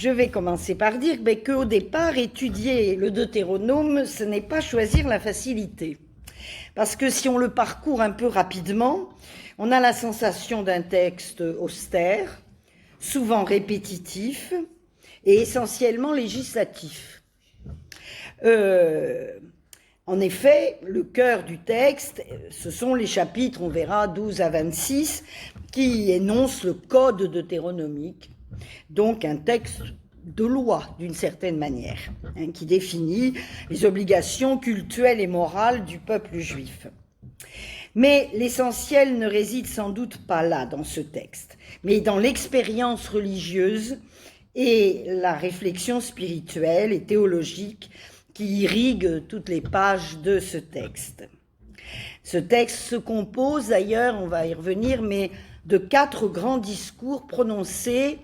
Je vais commencer par dire qu'au départ, étudier le Deutéronome, ce n'est pas choisir la facilité. Parce que si on le parcourt un peu rapidement, on a la sensation d'un texte austère, souvent répétitif et essentiellement législatif. En effet, le cœur du texte, ce sont les chapitres, on verra, 12 à 26, qui énoncent le code deutéronomique, donc un texte de loi d'une certaine manière, qui définit les obligations cultuelles et morales du peuple juif. Mais l'essentiel ne réside sans doute pas là, dans ce texte, mais dans l'expérience religieuse et la réflexion spirituelle et théologique qui irrigue toutes les pages de ce texte. Ce texte se compose d'ailleurs, on va y revenir, mais de 4 grands discours prononcés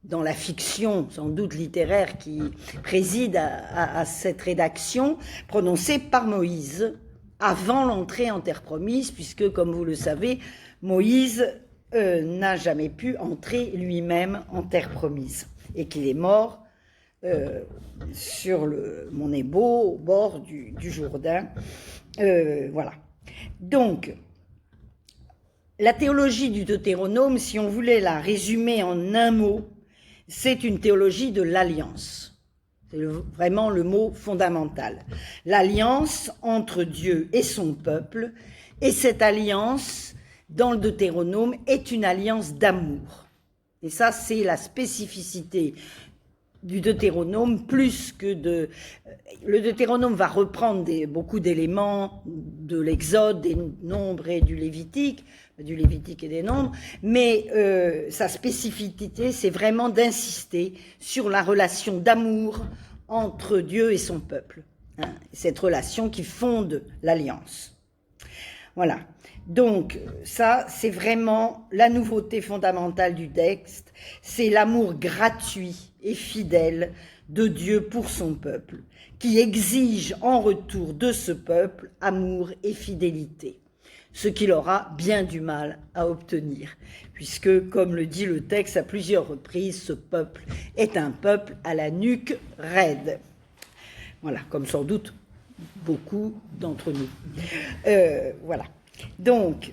dans la fiction, sans doute littéraire, qui préside à cette rédaction, prononcés par Moïse avant l'entrée en terre promise, puisque, comme vous le savez, Moïse n'a jamais pu entrer lui-même en terre promise, et qu'il est mort sur le mont Nebo, au bord du Jourdain. Voilà. Donc, la théologie du Deutéronome, si on voulait la résumer en un mot, c'est une théologie de l'alliance. C'est vraiment le mot fondamental. L'alliance entre Dieu et son peuple, et cette alliance, dans le Deutéronome, est une alliance d'amour. Et ça, c'est la spécificité du Deutéronome, plus que de... Le Deutéronome va reprendre beaucoup d'éléments de l'Exode, des Nombres et du Lévitique et des Nombres, mais sa spécificité, c'est vraiment d'insister sur la relation d'amour entre Dieu et son peuple, cette relation qui fonde l'alliance. Voilà. Donc, ça, c'est vraiment la nouveauté fondamentale du texte, c'est l'amour gratuit et fidèle de Dieu pour son peuple, qui exige en retour de ce peuple amour et fidélité, ce qu'il aura bien du mal à obtenir, puisque, comme le dit le texte à plusieurs reprises, ce peuple est un peuple à la nuque raide. Voilà, comme sans doute beaucoup d'entre nous. Voilà. Donc,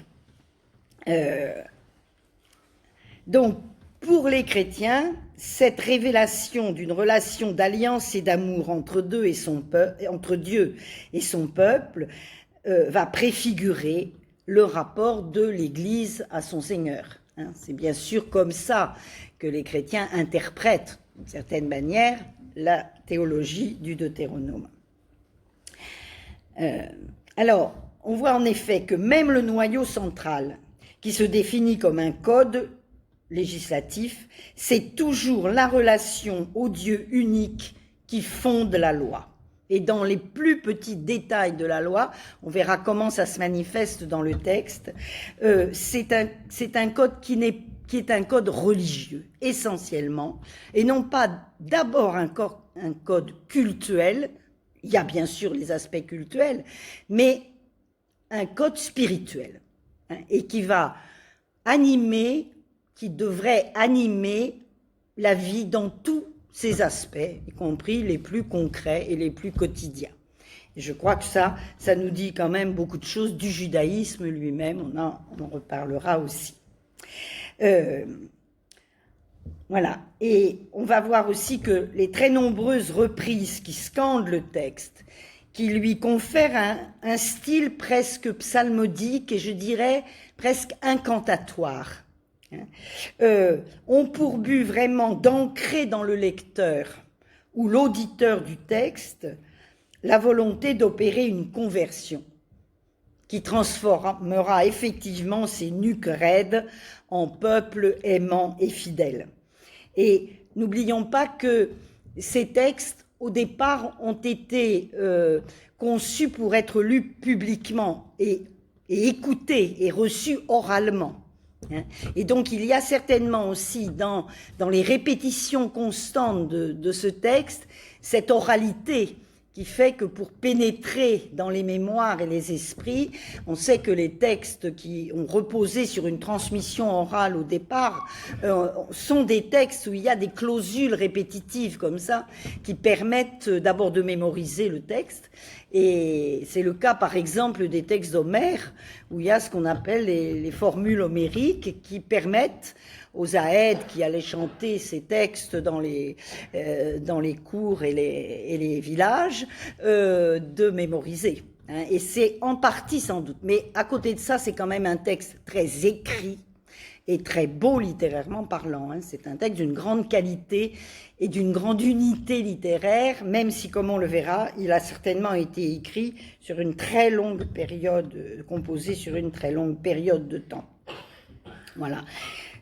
pour les chrétiens, cette révélation d'une relation d'alliance et d'amour entre Dieu et son peuple va préfigurer le rapport de l'Église à son Seigneur. C'est bien sûr comme ça que les chrétiens interprètent, d'une certaine manière, la théologie du Deutéronome. Alors, on voit en effet que même le noyau central, qui se définit comme un code législatif, c'est toujours la relation au Dieu unique qui fonde la loi. Et dans les plus petits détails de la loi, on verra comment ça se manifeste dans le texte, c'est un code qui est un code religieux, essentiellement, et non pas d'abord un code cultuel, il y a bien sûr les aspects cultuels, mais un code spirituel, et qui va animer, qui devrait animer la vie dans tous ses aspects, y compris les plus concrets et les plus quotidiens. Et je crois que ça nous dit quand même beaucoup de choses du judaïsme lui-même, on en reparlera aussi. Voilà, et on va voir aussi que les très nombreuses reprises qui scandent le texte, qui lui confèrent un style presque psalmodique et je dirais presque incantatoire, ont pour but vraiment d'ancrer dans le lecteur ou l'auditeur du texte la volonté d'opérer une conversion qui transformera effectivement ces nuques raides en peuple aimant et fidèle. Et n'oublions pas que ces textes, au départ, ont été conçus pour être lus publiquement et écoutés et reçus oralement. Et donc, il y a certainement aussi dans les répétitions constantes de ce texte, cette oralité qui fait que pour pénétrer dans les mémoires et les esprits, on sait que les textes qui ont reposé sur une transmission orale au départ sont des textes où il y a des clausules répétitives comme ça, qui permettent d'abord de mémoriser le texte. Et c'est le cas, par exemple, des textes d'Homère, où il y a ce qu'on appelle les formules homériques qui permettent aux aèdes qui allaient chanter ces textes dans les cours et les villages de mémoriser. Hein. Et c'est en partie sans doute. Mais à côté de ça, c'est quand même un texte très écrit et très beau littérairement parlant. Hein. C'est un texte d'une grande qualité et d'une grande unité littéraire, même si, comme on le verra, il a certainement été écrit sur une très longue période, composé sur une très longue période de temps. Voilà.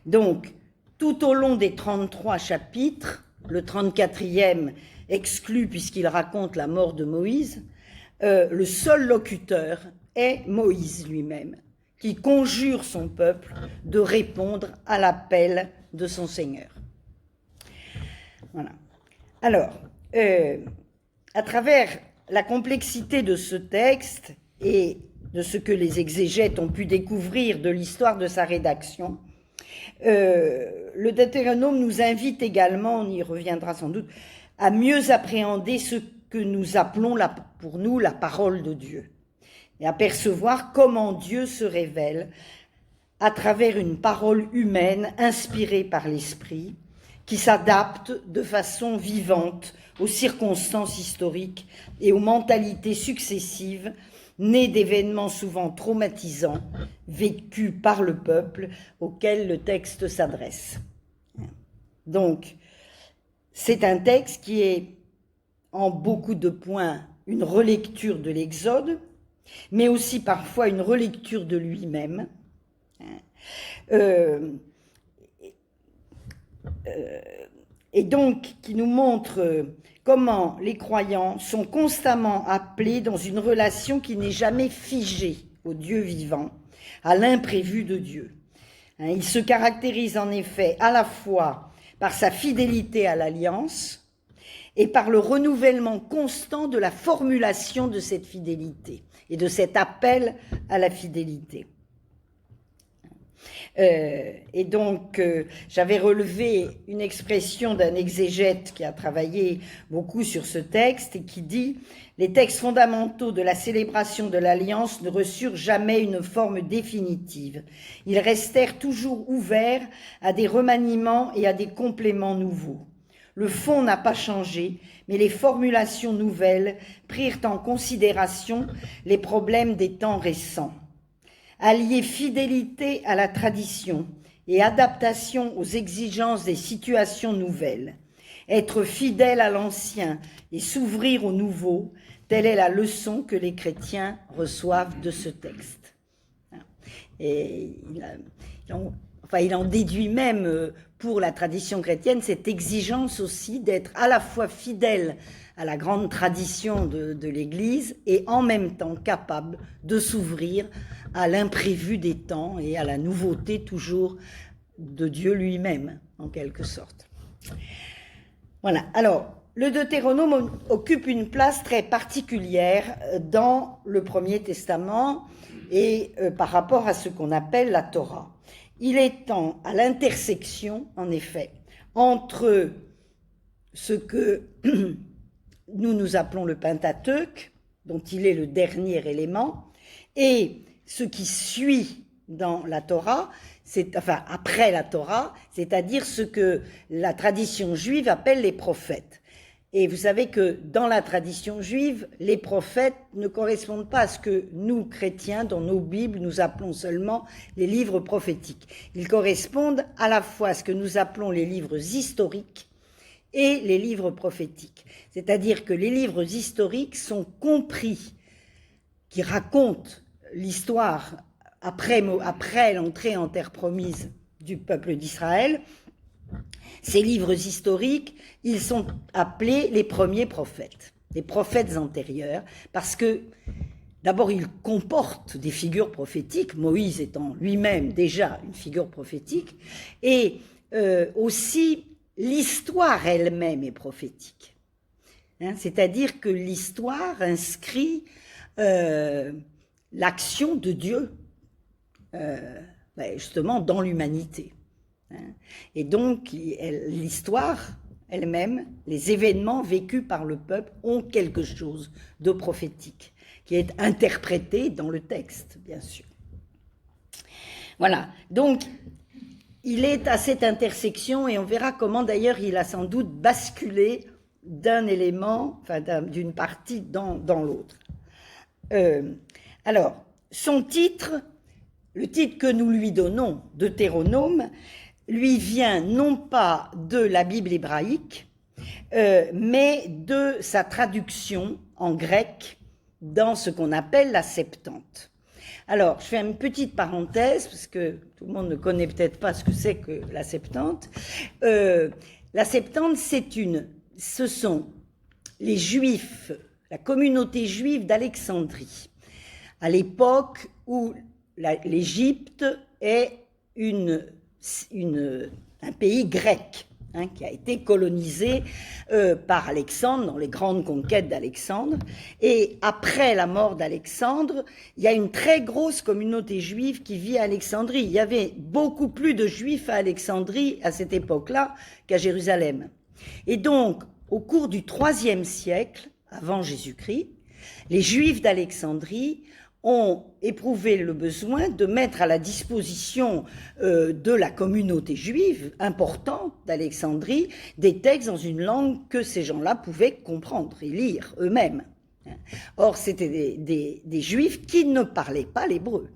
Donc, tout au long des 33 chapitres, le 34e exclu puisqu'il raconte la mort de Moïse, le seul locuteur est Moïse lui-même, qui conjure son peuple de répondre à l'appel de son Seigneur. Voilà. Alors, à travers la complexité de ce texte et de ce que les exégètes ont pu découvrir de l'histoire de sa rédaction, le Deutéronome nous invite également, on y reviendra sans doute, à mieux appréhender ce que nous appelons pour nous la parole de Dieu et à percevoir comment Dieu se révèle à travers une parole humaine inspirée par l'Esprit qui s'adapte de façon vivante aux circonstances historiques et aux mentalités successives nées d'événements souvent traumatisants vécus par le peuple auquel le texte s'adresse. Donc, c'est un texte qui est en beaucoup de points une relecture de l'Exode, mais aussi parfois une relecture de lui-même. Et donc qui nous montre comment les croyants sont constamment appelés dans une relation qui n'est jamais figée au Dieu vivant, à l'imprévu de Dieu. Il se caractérise en effet à la fois par sa fidélité à l'alliance et par le renouvellement constant de la formulation de cette fidélité et de cet appel à la fidélité. Et donc, j'avais relevé une expression d'un exégète qui a travaillé beaucoup sur ce texte et qui dit « Les textes fondamentaux de la célébration de l'Alliance ne reçurent jamais une forme définitive. Ils restèrent toujours ouverts à des remaniements et à des compléments nouveaux. Le fond n'a pas changé, mais les formulations nouvelles prirent en considération les problèmes des temps récents. Allier fidélité à la tradition et adaptation aux exigences des situations nouvelles, être fidèle à l'ancien et s'ouvrir au nouveau, telle est la leçon que les chrétiens reçoivent de ce texte. » Et il en déduit même pour la tradition chrétienne cette exigence aussi d'être à la fois fidèle à la grande tradition de l'Église et en même temps capable de s'ouvrir à l'imprévu des temps et à la nouveauté toujours de Dieu lui-même, en quelque sorte. Voilà. Alors, le Deutéronome occupe une place très particulière dans le Premier Testament et par rapport à ce qu'on appelle la Torah. Il est à l'intersection, en effet, entre ce que nous appelons le Pentateuque, dont il est le dernier élément, et ce qui suit dans la Torah, après la Torah, c'est-à-dire ce que la tradition juive appelle les prophètes. Et vous savez que dans la tradition juive, les prophètes ne correspondent pas à ce que nous, chrétiens, dans nos Bibles, nous appelons seulement les livres prophétiques. Ils correspondent à la fois à ce que nous appelons les livres historiques et les livres prophétiques. C'est-à-dire que les livres historiques sont compris, qui racontent l'histoire après l'entrée en terre promise du peuple d'Israël. Ces livres historiques, ils sont appelés les premiers prophètes, les prophètes antérieurs, parce que d'abord ils comportent des figures prophétiques, Moïse étant lui-même déjà une figure prophétique, et aussi l'histoire elle-même est prophétique. C'est-à-dire que l'histoire inscrit l'action de Dieu justement dans l'humanité. Et donc l'histoire elle-même, les événements vécus par le peuple ont quelque chose de prophétique qui est interprété dans le texte, bien sûr. Voilà, donc il est à cette intersection et on verra comment d'ailleurs il a sans doute basculé d'un élément, enfin d'une partie dans l'autre. Alors, son titre, le titre que nous lui donnons, Deutéronome, lui vient non pas de la Bible hébraïque, mais de sa traduction en grec dans ce qu'on appelle la Septante. Alors, je fais une petite parenthèse, parce que tout le monde ne connaît peut-être pas ce que c'est que la Septante. La Septante, ce sont les Juifs, la communauté juive d'Alexandrie, à l'époque où l'Égypte est un pays grec, qui a été colonisé par Alexandre, dans les grandes conquêtes d'Alexandre. Et après la mort d'Alexandre, il y a une très grosse communauté juive qui vit à Alexandrie. Il y avait beaucoup plus de Juifs à Alexandrie à cette époque-là qu'à Jérusalem. Et donc, au cours du IIIe siècle, avant Jésus-Christ, les Juifs d'Alexandrie ont éprouvé le besoin de mettre à la disposition de la communauté juive importante d'Alexandrie des textes dans une langue que ces gens-là pouvaient comprendre et lire eux-mêmes. Or, c'était des Juifs qui ne parlaient pas l'hébreu,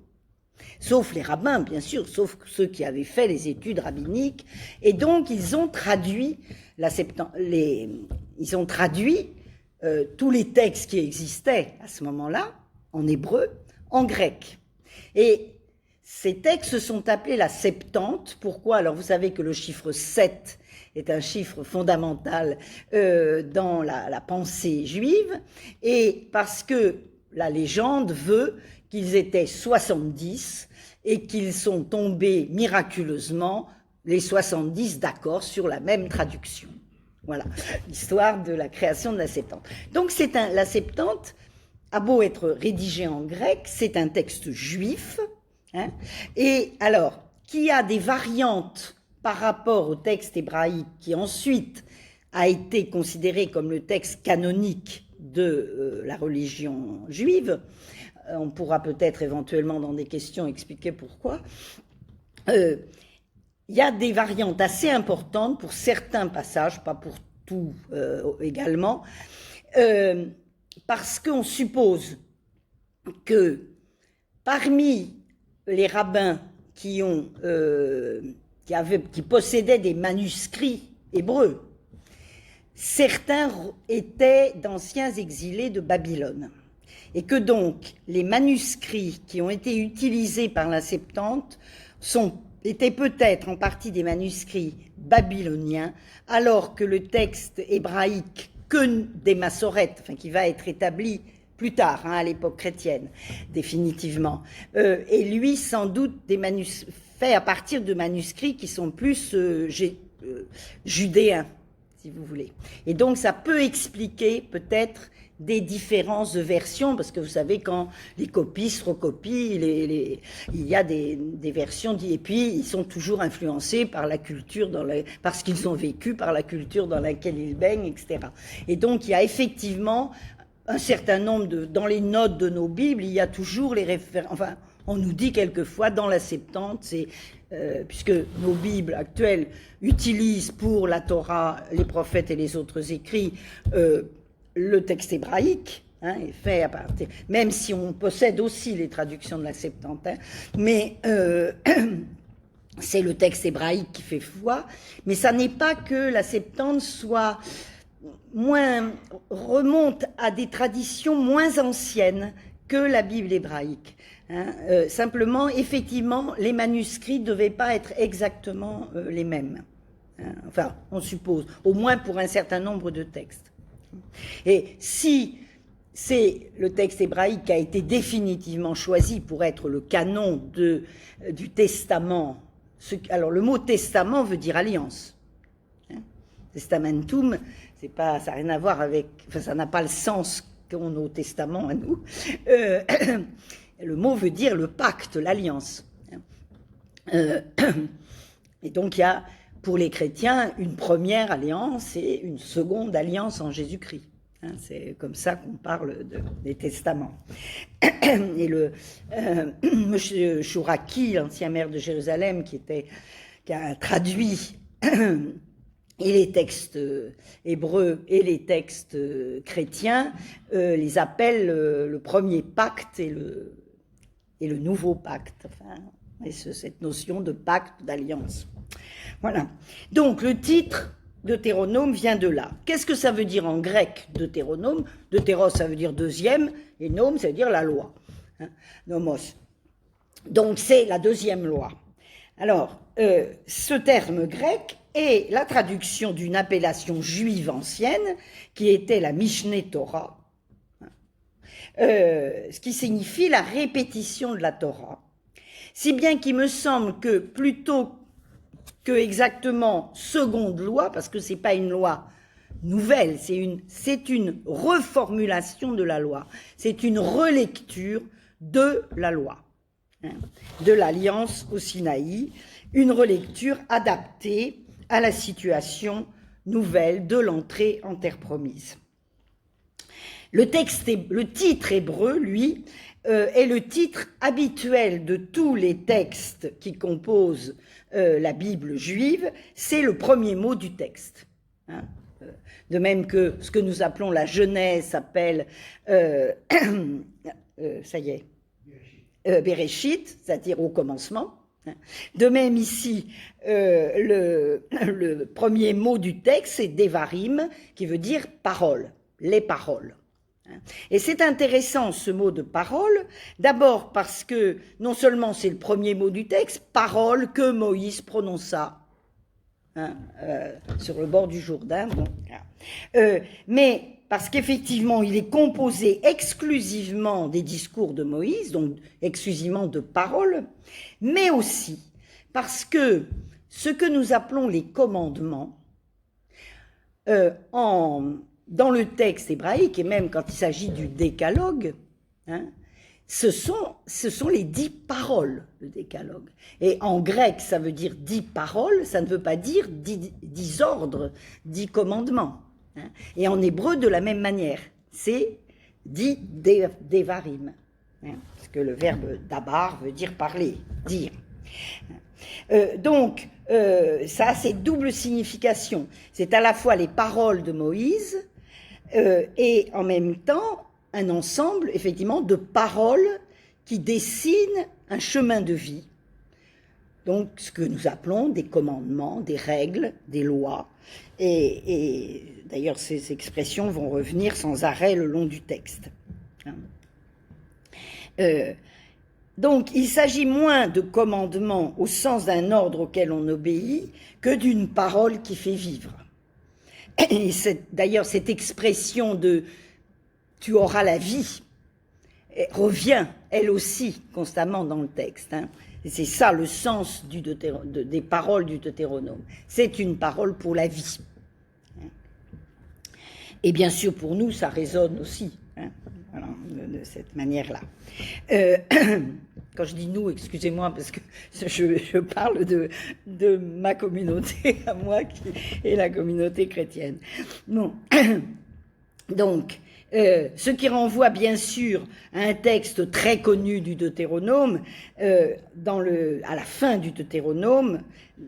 sauf les rabbins, bien sûr, sauf ceux qui avaient fait les études rabbiniques, et donc ils ont traduit tous les textes qui existaient à ce moment-là, en hébreu, en grec. Et ces textes sont appelés la Septante. Pourquoi? Alors vous savez que le chiffre 7 est un chiffre fondamental dans la pensée juive, et parce que la légende veut qu'ils étaient 70 et qu'ils sont tombés miraculeusement, les 70 d'accord sur la même traduction. Voilà, l'histoire de la création de la Septante. Donc la Septante a beau être rédigé en grec, c'est un texte juif, et alors, qui a des variantes par rapport au texte hébraïque, qui ensuite a été considéré comme le texte canonique de la religion juive. On pourra peut-être éventuellement dans des questions expliquer pourquoi. Il y a des variantes assez importantes pour certains passages, pas pour tout également, parce qu'on suppose que parmi les rabbins qui possédaient des manuscrits hébreux, certains étaient d'anciens exilés de Babylone, et que donc les manuscrits qui ont été utilisés par la Septante étaient peut-être en partie des manuscrits babyloniens, alors que le texte hébraïque que des Massorètes, qui va être établi plus tard, à l'époque chrétienne, définitivement, et lui sans doute fait à partir de manuscrits qui sont plus judéens, si vous voulez. Et donc ça peut expliquer peut-être des différences de versions, parce que vous savez, quand les copies se recopient, il y a des versions, et puis ils sont toujours influencés par la culture, parce qu'ils ont vécu, par la culture dans laquelle ils baignent, etc. Et donc il y a effectivement un certain nombre dans les notes de nos Bibles, il y a toujours les références, enfin, on nous dit quelquefois dans la Septante, puisque nos Bibles actuelles utilisent pour la Torah, les prophètes et les autres écrits, le texte hébraïque, est fait à partir, même si on possède aussi les traductions de la Septante, mais c'est le texte hébraïque qui fait foi, mais ça n'est pas que la Septante remonte à des traditions moins anciennes que la Bible hébraïque. Simplement, effectivement, les manuscrits ne devaient pas être exactement les mêmes. Enfin, on suppose, au moins pour un certain nombre de textes. Et si c'est le texte hébraïque qui a été définitivement choisi pour être le canon du testament, alors le mot testament veut dire alliance. testamentum, c'est pas, ça n'a rien à voir avec, enfin, ça n'a pas le sens qu'ont nos testaments à nous. Le mot veut dire le pacte, l'alliance. Et donc il y a pour les chrétiens une première alliance et une seconde alliance en Jésus-Christ. C'est comme ça qu'on parle des testaments. Et M. Chouraki, l'ancien maire de Jérusalem, qui a traduit et les textes hébreux et les textes chrétiens, les appelle le premier pacte et le nouveau pacte. Enfin, et cette notion de pacte, d'alliance. Voilà. Donc le titre Deutéronome vient de là. Qu'est-ce que ça veut dire en grec, Deutéronome? Deutéros, ça veut dire deuxième, et nome, ça veut dire la loi. Nomos. Donc c'est la deuxième loi. Alors, ce terme grec est la traduction d'une appellation juive ancienne qui était la Mishneh Torah, ce qui signifie la répétition de la Torah. Si bien qu'il me semble que plutôt que exactement seconde loi, parce que c'est pas une loi nouvelle, c'est une reformulation de la loi, c'est une relecture de la loi, de l'alliance au Sinaï, une relecture adaptée à la situation nouvelle de l'entrée en terre promise. Le titre hébreu, lui, est le titre habituel de tous les textes qui composent la Bible juive, c'est le premier mot du texte. De même que ce que nous appelons la Genèse s'appelle, ça y est, Bereshit, c'est-à-dire au commencement. De même ici, le premier mot du texte, c'est Devarim, qui veut dire parole, les paroles. Et c'est intéressant ce mot de parole, d'abord parce que non seulement c'est le premier mot du texte, parole que Moïse prononça sur le bord du Jourdain, mais parce qu'effectivement il est composé exclusivement des discours de Moïse, donc exclusivement de paroles, mais aussi parce que ce que nous appelons les commandements, dans le texte hébraïque, et même quand il s'agit du décalogue, ce sont les 10 paroles, le décalogue. Et en grec, ça veut dire 10 paroles, ça ne veut pas dire 10 ordres, 10 commandements. Et en hébreu, de la même manière, c'est 10 devarim, parce que le verbe dabar veut dire parler, dire. Donc, ça a cette double signification. C'est à la fois les paroles de Moïse, et en même temps un ensemble effectivement de paroles qui dessinent un chemin de vie, donc ce que nous appelons des commandements, des règles, des lois, et d'ailleurs ces expressions vont revenir sans arrêt le long du texte. Donc il s'agit moins de commandements au sens d'un ordre auquel on obéit que d'une parole qui fait vivre. Et d'ailleurs cette expression de « tu auras la vie » revient elle aussi constamment dans le texte. Et c'est ça le sens des paroles du Deutéronome. C'est une parole pour la vie. Et bien sûr pour nous ça résonne aussi, voilà, de cette manière-là. Quand je dis nous, excusez-moi, parce que je parle de ma communauté à moi, qui est la communauté chrétienne. Bon. Donc, ce qui renvoie bien sûr à un texte très connu du Deutéronome, à la fin du Deutéronome,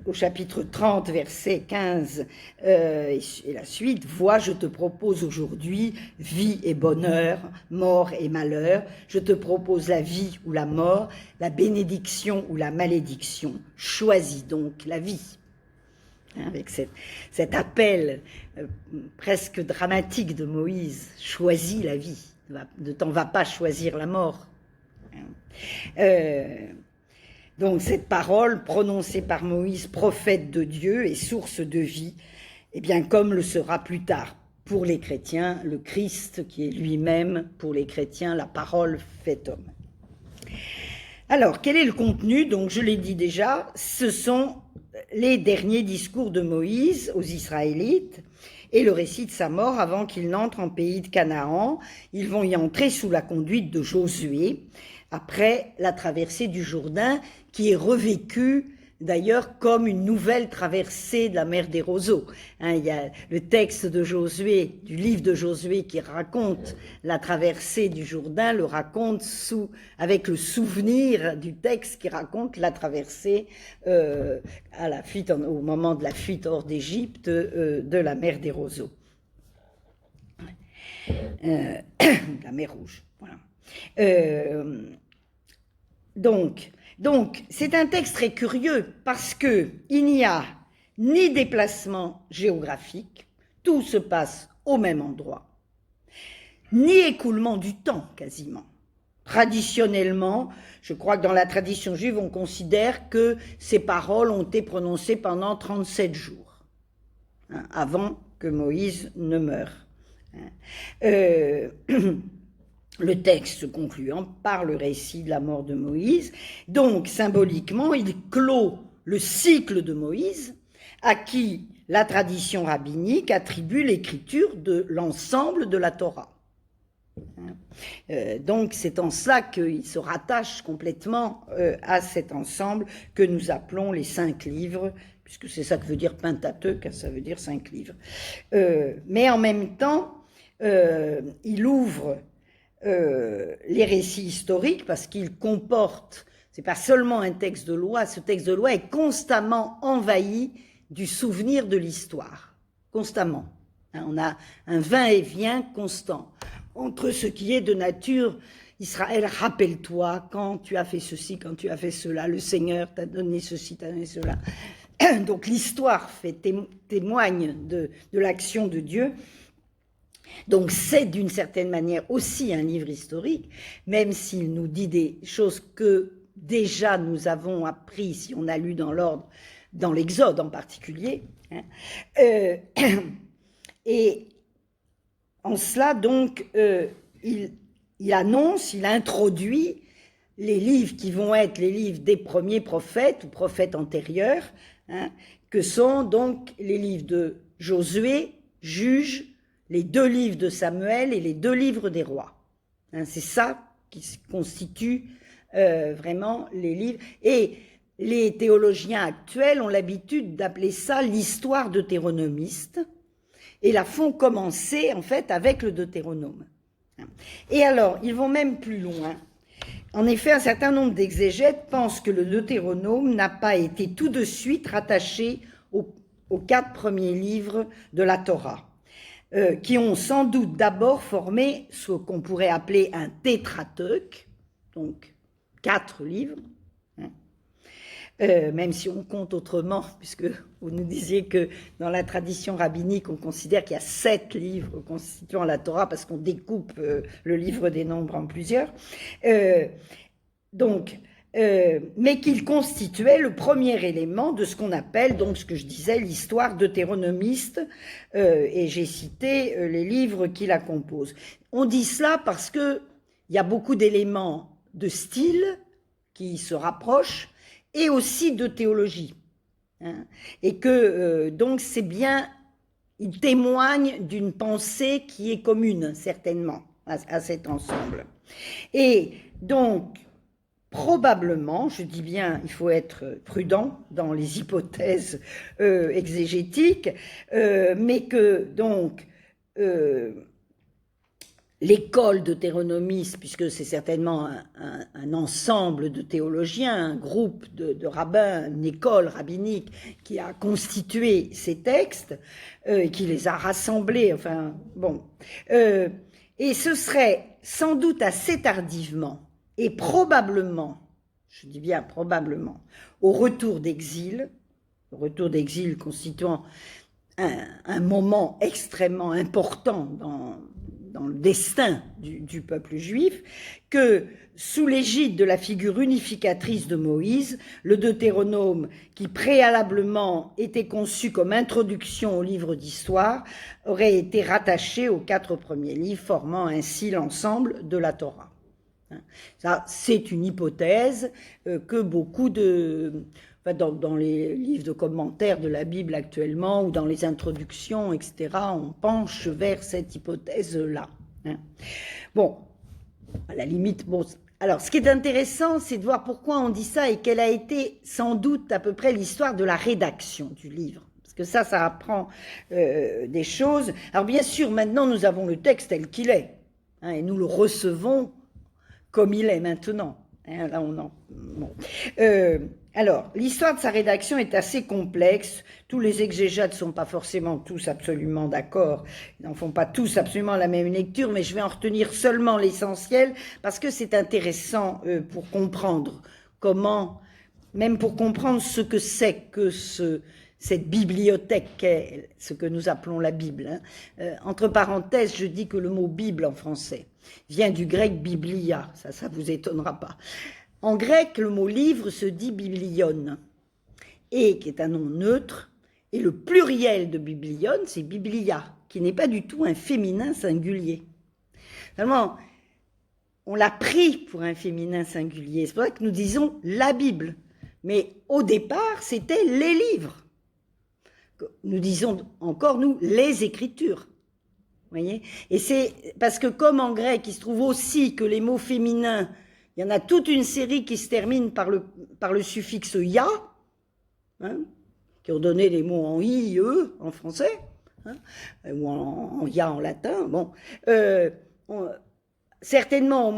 au chapitre 30, verset 15 et la suite, « Vois, je te propose aujourd'hui vie et bonheur, mort et malheur. Je te propose la vie ou la mort, la bénédiction ou la malédiction. Choisis donc la vie. » Avec cet appel presque dramatique de Moïse, « Choisis la vie, ne t'en va pas choisir la mort. » Donc cette parole prononcée par Moïse, prophète de Dieu et source de vie, eh bien comme le sera plus tard pour les chrétiens, le Christ qui est lui-même pour les chrétiens la parole faite homme. Alors quel est le contenu? Donc je l'ai dit déjà, ce sont les derniers discours de Moïse aux Israélites et le récit de sa mort avant qu'il n'entre en pays de Canaan. Ils vont y entrer sous la conduite de Josué, après la traversée du Jourdain, qui est revécue d'ailleurs comme une nouvelle traversée de la mer des roseaux. Il y a le texte de Josué, du livre de Josué, qui raconte la traversée du Jourdain, le raconte avec le souvenir du texte qui raconte la traversée à la fuite, au moment de la fuite hors d'Égypte de la mer des roseaux. La mer Rouge, voilà. Donc, c'est un texte très curieux parce qu'il n'y a ni déplacement géographique, tout se passe au même endroit, ni écoulement du temps quasiment. Traditionnellement, je crois que dans la tradition juive, on considère que ces paroles ont été prononcées pendant 37 jours, avant que Moïse ne meure. Le texte concluant par le récit de la mort de Moïse. Donc, symboliquement, il clôt le cycle de Moïse, à qui la tradition rabbinique attribue l'écriture de l'ensemble de la Torah. Donc, c'est en cela qu'il se rattache complètement à cet ensemble que nous appelons les 5 livres, puisque c'est ça que veut dire Pentateuque, ça veut dire 5 livres. Mais en même temps, il ouvre les récits historiques parce qu'il comporte, c'est pas seulement un texte de loi, ce texte de loi est constamment envahi du souvenir de l'histoire, constamment. On a un va-et-vient constant entre ce qui est de nature Israël, rappelle-toi quand tu as fait ceci, quand tu as fait cela, le Seigneur t'a donné ceci, t'a donné cela. Donc l'histoire témoigne de l'action de Dieu. Donc c'est d'une certaine manière aussi un livre historique, même s'il nous dit des choses que déjà nous avons appris, si on a lu dans l'ordre, dans l'Exode en particulier. Et en cela, donc, il annonce, il introduit les livres qui vont être les livres des premiers prophètes ou prophètes antérieurs, que sont donc les livres de Josué, Juges, les 2 livres de Samuel et les 2 livres des rois. C'est ça qui constitue vraiment les livres. Et les théologiens actuels ont l'habitude d'appeler ça l'histoire deutéronomiste et la font commencer en fait avec le Deutéronome. Et alors, ils vont même plus loin. En effet, un certain nombre d'exégètes pensent que le Deutéronome n'a pas été tout de suite rattaché aux 4 premiers livres de la Torah, qui ont sans doute d'abord formé ce qu'on pourrait appeler un tétrateuque, donc 4 livres, même si on compte autrement, puisque vous nous disiez que dans la tradition rabbinique, on considère qu'il y a 7 livres constituant la Torah, parce qu'on découpe le livre des nombres en plusieurs. Mais qu'il constituait le premier élément de ce qu'on appelle, donc ce que je disais, l'histoire deutéronomiste, et j'ai cité les livres qui la composent. On dit cela parce qu'il y a beaucoup d'éléments de style qui se rapprochent, et aussi de théologie. Et que, donc, c'est bien, il témoigne d'une pensée qui est commune, certainement, à cet ensemble. Et donc, probablement, je dis bien, il faut être prudent dans les hypothèses exégétiques, mais que, donc, l'école deutéronomiste, puisque c'est certainement un ensemble de théologiens, un groupe de rabbins, une école rabbinique qui a constitué ces textes, qui les a rassemblés, enfin, bon. Et ce serait sans doute assez tardivement, et probablement, je dis bien probablement, au retour d'exil constituant un moment extrêmement important dans le destin du peuple juif, que sous l'égide de la figure unificatrice de Moïse, le Deutéronome, qui préalablement était conçu comme introduction au livre d'histoire, aurait été rattaché aux 4 premiers livres, formant ainsi l'ensemble de la Torah. Ça, c'est une hypothèse que beaucoup de enfin, dans les livres de commentaires de la Bible actuellement ou dans les introductions, etc., on penche vers cette hypothèse-là. Hein. Bon, à la limite, bon. Alors, ce qui est intéressant, c'est de voir pourquoi on dit ça et quelle a été sans doute à peu près l'histoire de la rédaction du livre. Parce que ça apprend des choses. Alors, bien sûr, maintenant, nous avons le texte tel qu'il est. Hein, et nous le recevons comme il est maintenant. Hein, là, on en... Bon. Alors, l'histoire de sa rédaction est assez complexe. Tous les exégètes ne sont pas forcément tous absolument d'accord. Ils n'en font pas tous absolument la même lecture, mais je vais en retenir seulement l'essentiel parce que c'est intéressant pour comprendre comment, même pour comprendre ce que c'est que cette bibliothèque qu'est ce que nous appelons la Bible. Hein. Entre parenthèses, je dis que le mot Bible en français vient du grec biblia, ça vous étonnera pas. En grec, le mot livre se dit biblion, et qui est un nom neutre, et le pluriel de biblion, c'est biblia, qui n'est pas du tout un féminin singulier. Finalement, on l'a pris pour un féminin singulier, c'est pour ça que nous disons la Bible, mais au départ, c'était les livres. Nous disons encore, nous, les Écritures. Vous voyez ? Et c'est parce que comme en grec, il se trouve aussi que les mots féminins, il y en a toute une série qui se termine par le suffixe ya, hein, qui ont donné les mots en i, e en français, hein, ou en ya en latin. Bon, certainement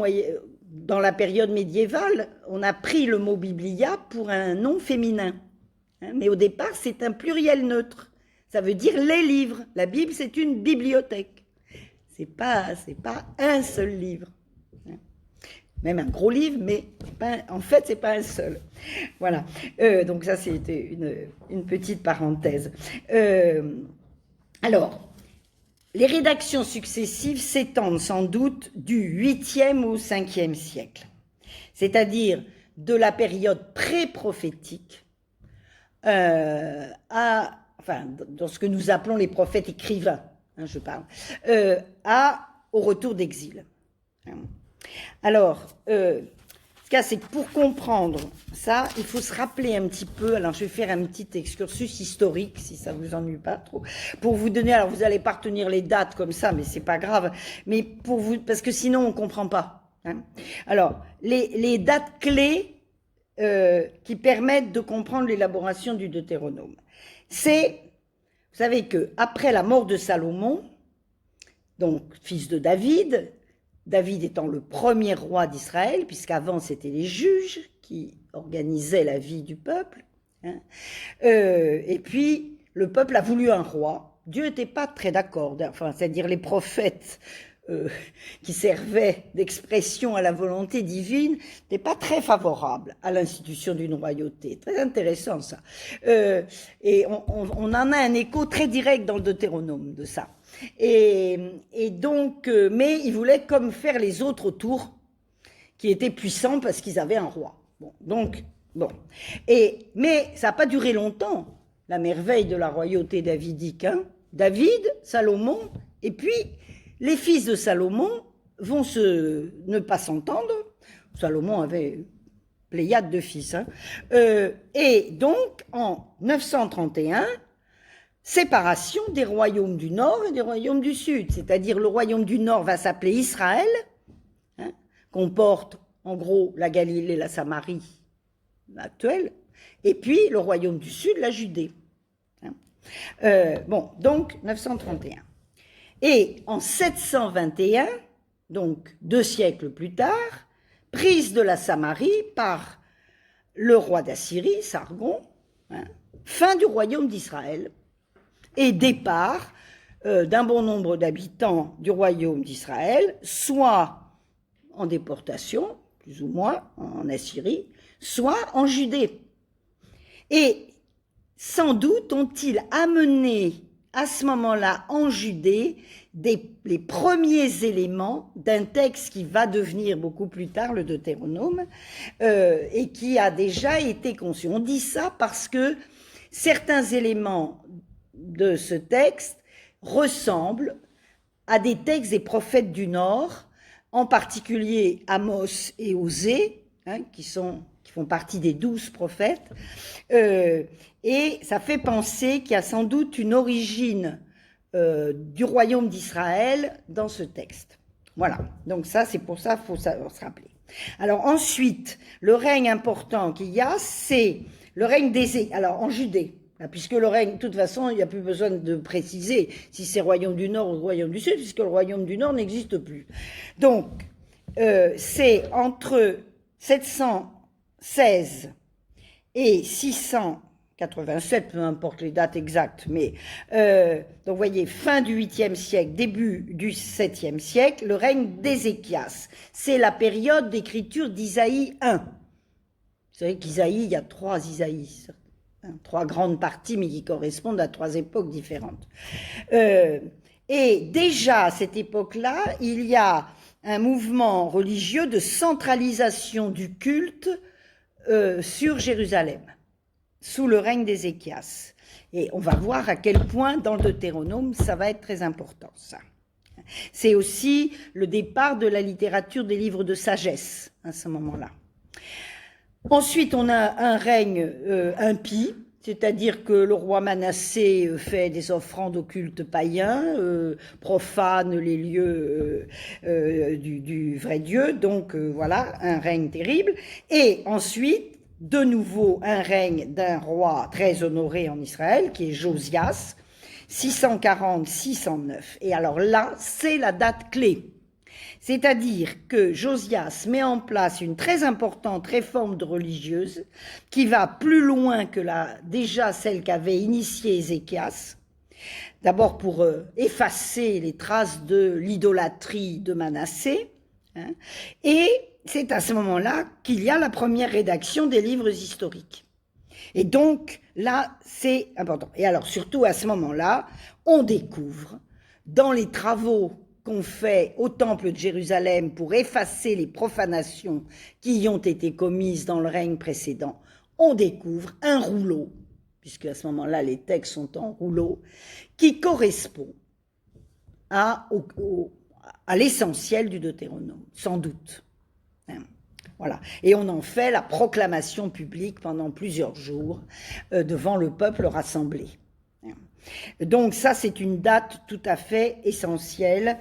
dans la période médiévale, on a pris le mot biblia pour un nom féminin. Hein, mais au départ, c'est un pluriel neutre. Ça veut dire les livres. La Bible, c'est une bibliothèque. C'est pas un seul livre. Même un gros livre, mais en fait, c'est pas un seul. Voilà. Donc ça, c'était une petite parenthèse. Alors, les rédactions successives s'étendent sans doute du 8e au 5e siècle, c'est-à-dire de la période pré-prophétique dans ce que nous appelons les prophètes écrivains, hein, je parle, au retour d'exil. Alors, ce cas, c'est que pour comprendre ça, il faut se rappeler un petit peu, alors je vais faire un petit excursus historique, si ça vous ennuie pas trop, pour vous donner, alors vous n'allez pas retenir les dates comme ça, mais c'est pas grave, mais pour vous, parce que sinon on comprend pas. Hein. Alors, les dates clés qui permettent de comprendre l'élaboration du Deutéronome. C'est, vous savez que après la mort de Salomon, donc fils de David étant le premier roi d'Israël, puisqu'avant c'était les juges qui organisaient la vie du peuple, hein, et puis le peuple a voulu un roi. Dieu n'était pas très d'accord, enfin, c'est-à-dire les prophètes qui servait d'expression à la volonté divine, n'était pas très favorable à l'institution d'une royauté. Très intéressant ça. Et on en a un écho très direct dans le Deutéronome de ça. Et donc, mais ils voulaient comme faire les autres autour, qui étaient puissants parce qu'ils avaient un roi. Bon, donc, bon. Mais ça n'a pas duré longtemps, la merveille de la royauté davidique. Hein. David, Salomon, et puis les fils de Salomon vont ne pas s'entendre. Salomon avait pléiade de fils. Hein. Et donc, en 931, séparation des royaumes du Nord et des royaumes du Sud. C'est-à-dire le royaume du Nord va s'appeler Israël, hein, comporte en gros la Galilée, la Samarie actuelle, et puis le royaume du Sud, la Judée. Hein. Bon, donc 931. Et en 721, donc 2 siècles plus tard, prise de la Samarie par le roi d'Assyrie, Sargon, hein, fin du royaume d'Israël et départ d'un bon nombre d'habitants du royaume d'Israël, soit en déportation, plus ou moins en Assyrie, soit en Judée. Et sans doute ont-ils amené à ce moment-là, en Judée, les premiers éléments d'un texte qui va devenir beaucoup plus tard le Deutéronome et qui a déjà été conçu. On dit ça parce que certains éléments de ce texte ressemblent à des textes des prophètes du Nord, en particulier Amos et Osée, hein, qui qui font partie des 12 prophètes, et ça fait penser qu'il y a sans doute une origine du royaume d'Israël dans ce texte. Voilà, donc ça, c'est pour ça qu'il faut se rappeler. Alors ensuite, le règne important qu'il y a, c'est le règne d'Ézéchias, alors en Judée, puisque le règne, de toute façon, il n'y a plus besoin de préciser si c'est royaume du Nord ou royaume du Sud, puisque le royaume du Nord n'existe plus. Donc, c'est entre 716 et 687, peu importe les dates exactes, mais donc vous voyez, fin du 8e siècle, début du 7e siècle, le règne d'Ézéchias. C'est la période d'écriture d'Isaïe 1. Vous savez qu'Isaïe, il y a 3 Isaïes, 3 grandes parties, mais qui correspondent à 3 époques différentes. Et déjà à cette époque-là, il y a un mouvement religieux de centralisation du culte sur Jérusalem, sous le règne d'Ézéchias. Et on va voir à quel point dans le Deutéronome, ça va être très important, ça. C'est aussi le départ de la littérature des livres de sagesse, à ce moment-là. Ensuite, on a un règne impie, c'est-à-dire que le roi Manassé fait des offrandes au culte païen, profane les lieux du vrai Dieu, donc voilà, un règne terrible. Et ensuite, de nouveau, un règne d'un roi très honoré en Israël, qui est Josias, 640-609. Et alors là, c'est la date clé. C'est-à-dire que Josias met en place une très importante réforme religieuse qui va plus loin que déjà celle qu'avait initiée Ézéchias. D'abord pour effacer les traces de l'idolâtrie de Manassé. Et c'est à ce moment-là qu'il y a la première rédaction des livres historiques. Et donc, là, c'est important. Et alors, surtout à ce moment-là, on découvre, dans les travaux qu'on fait au temple de Jérusalem pour effacer les profanations qui y ont été commises dans le règne précédent, on découvre un rouleau, puisque à ce moment-là, les textes sont en rouleau, qui correspond à l'essentiel du Deutéronome, sans doute. Voilà. Et on en fait la proclamation publique pendant plusieurs jours devant le peuple rassemblé. Donc ça, c'est une date tout à fait essentielle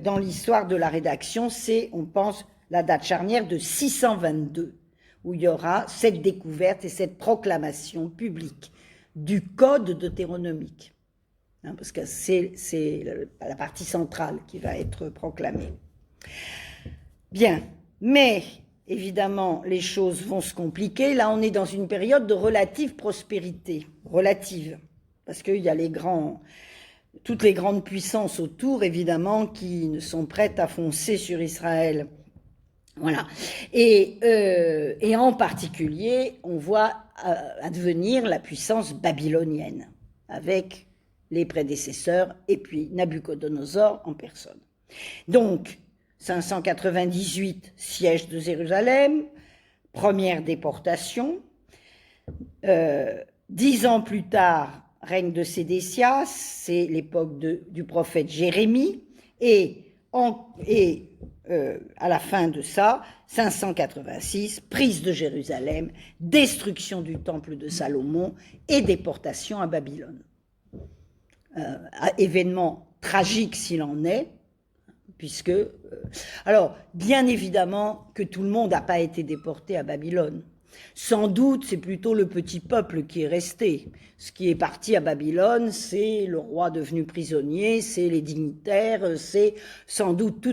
dans l'histoire de la rédaction. C'est, on pense, la date charnière de 622, où il y aura cette découverte et cette proclamation publique du code deutéronomique. Parce que c'est la partie centrale qui va être proclamée. Bien, mais évidemment, les choses vont se compliquer. Là, on est dans une période de relative prospérité, relative, parce qu'il y a toutes les grandes puissances autour, évidemment, qui ne sont prêtes à foncer sur Israël. Voilà. Et en particulier, on voit advenir la puissance babylonienne, avec les prédécesseurs et puis Nabuchodonosor en personne. Donc, 598, siège de Jérusalem, première déportation. 10 ans plus tard, règne de Sédécias, c'est l'époque du prophète Jérémie, et à la fin de ça, 586, prise de Jérusalem, destruction du temple de Salomon et déportation à Babylone. Événement tragique s'il en est, puisque, alors, bien évidemment que tout le monde n'a pas été déporté à Babylone. Sans doute, c'est plutôt le petit peuple qui est resté. Ce qui est parti à Babylone, c'est le roi devenu prisonnier, c'est les dignitaires, c'est sans doute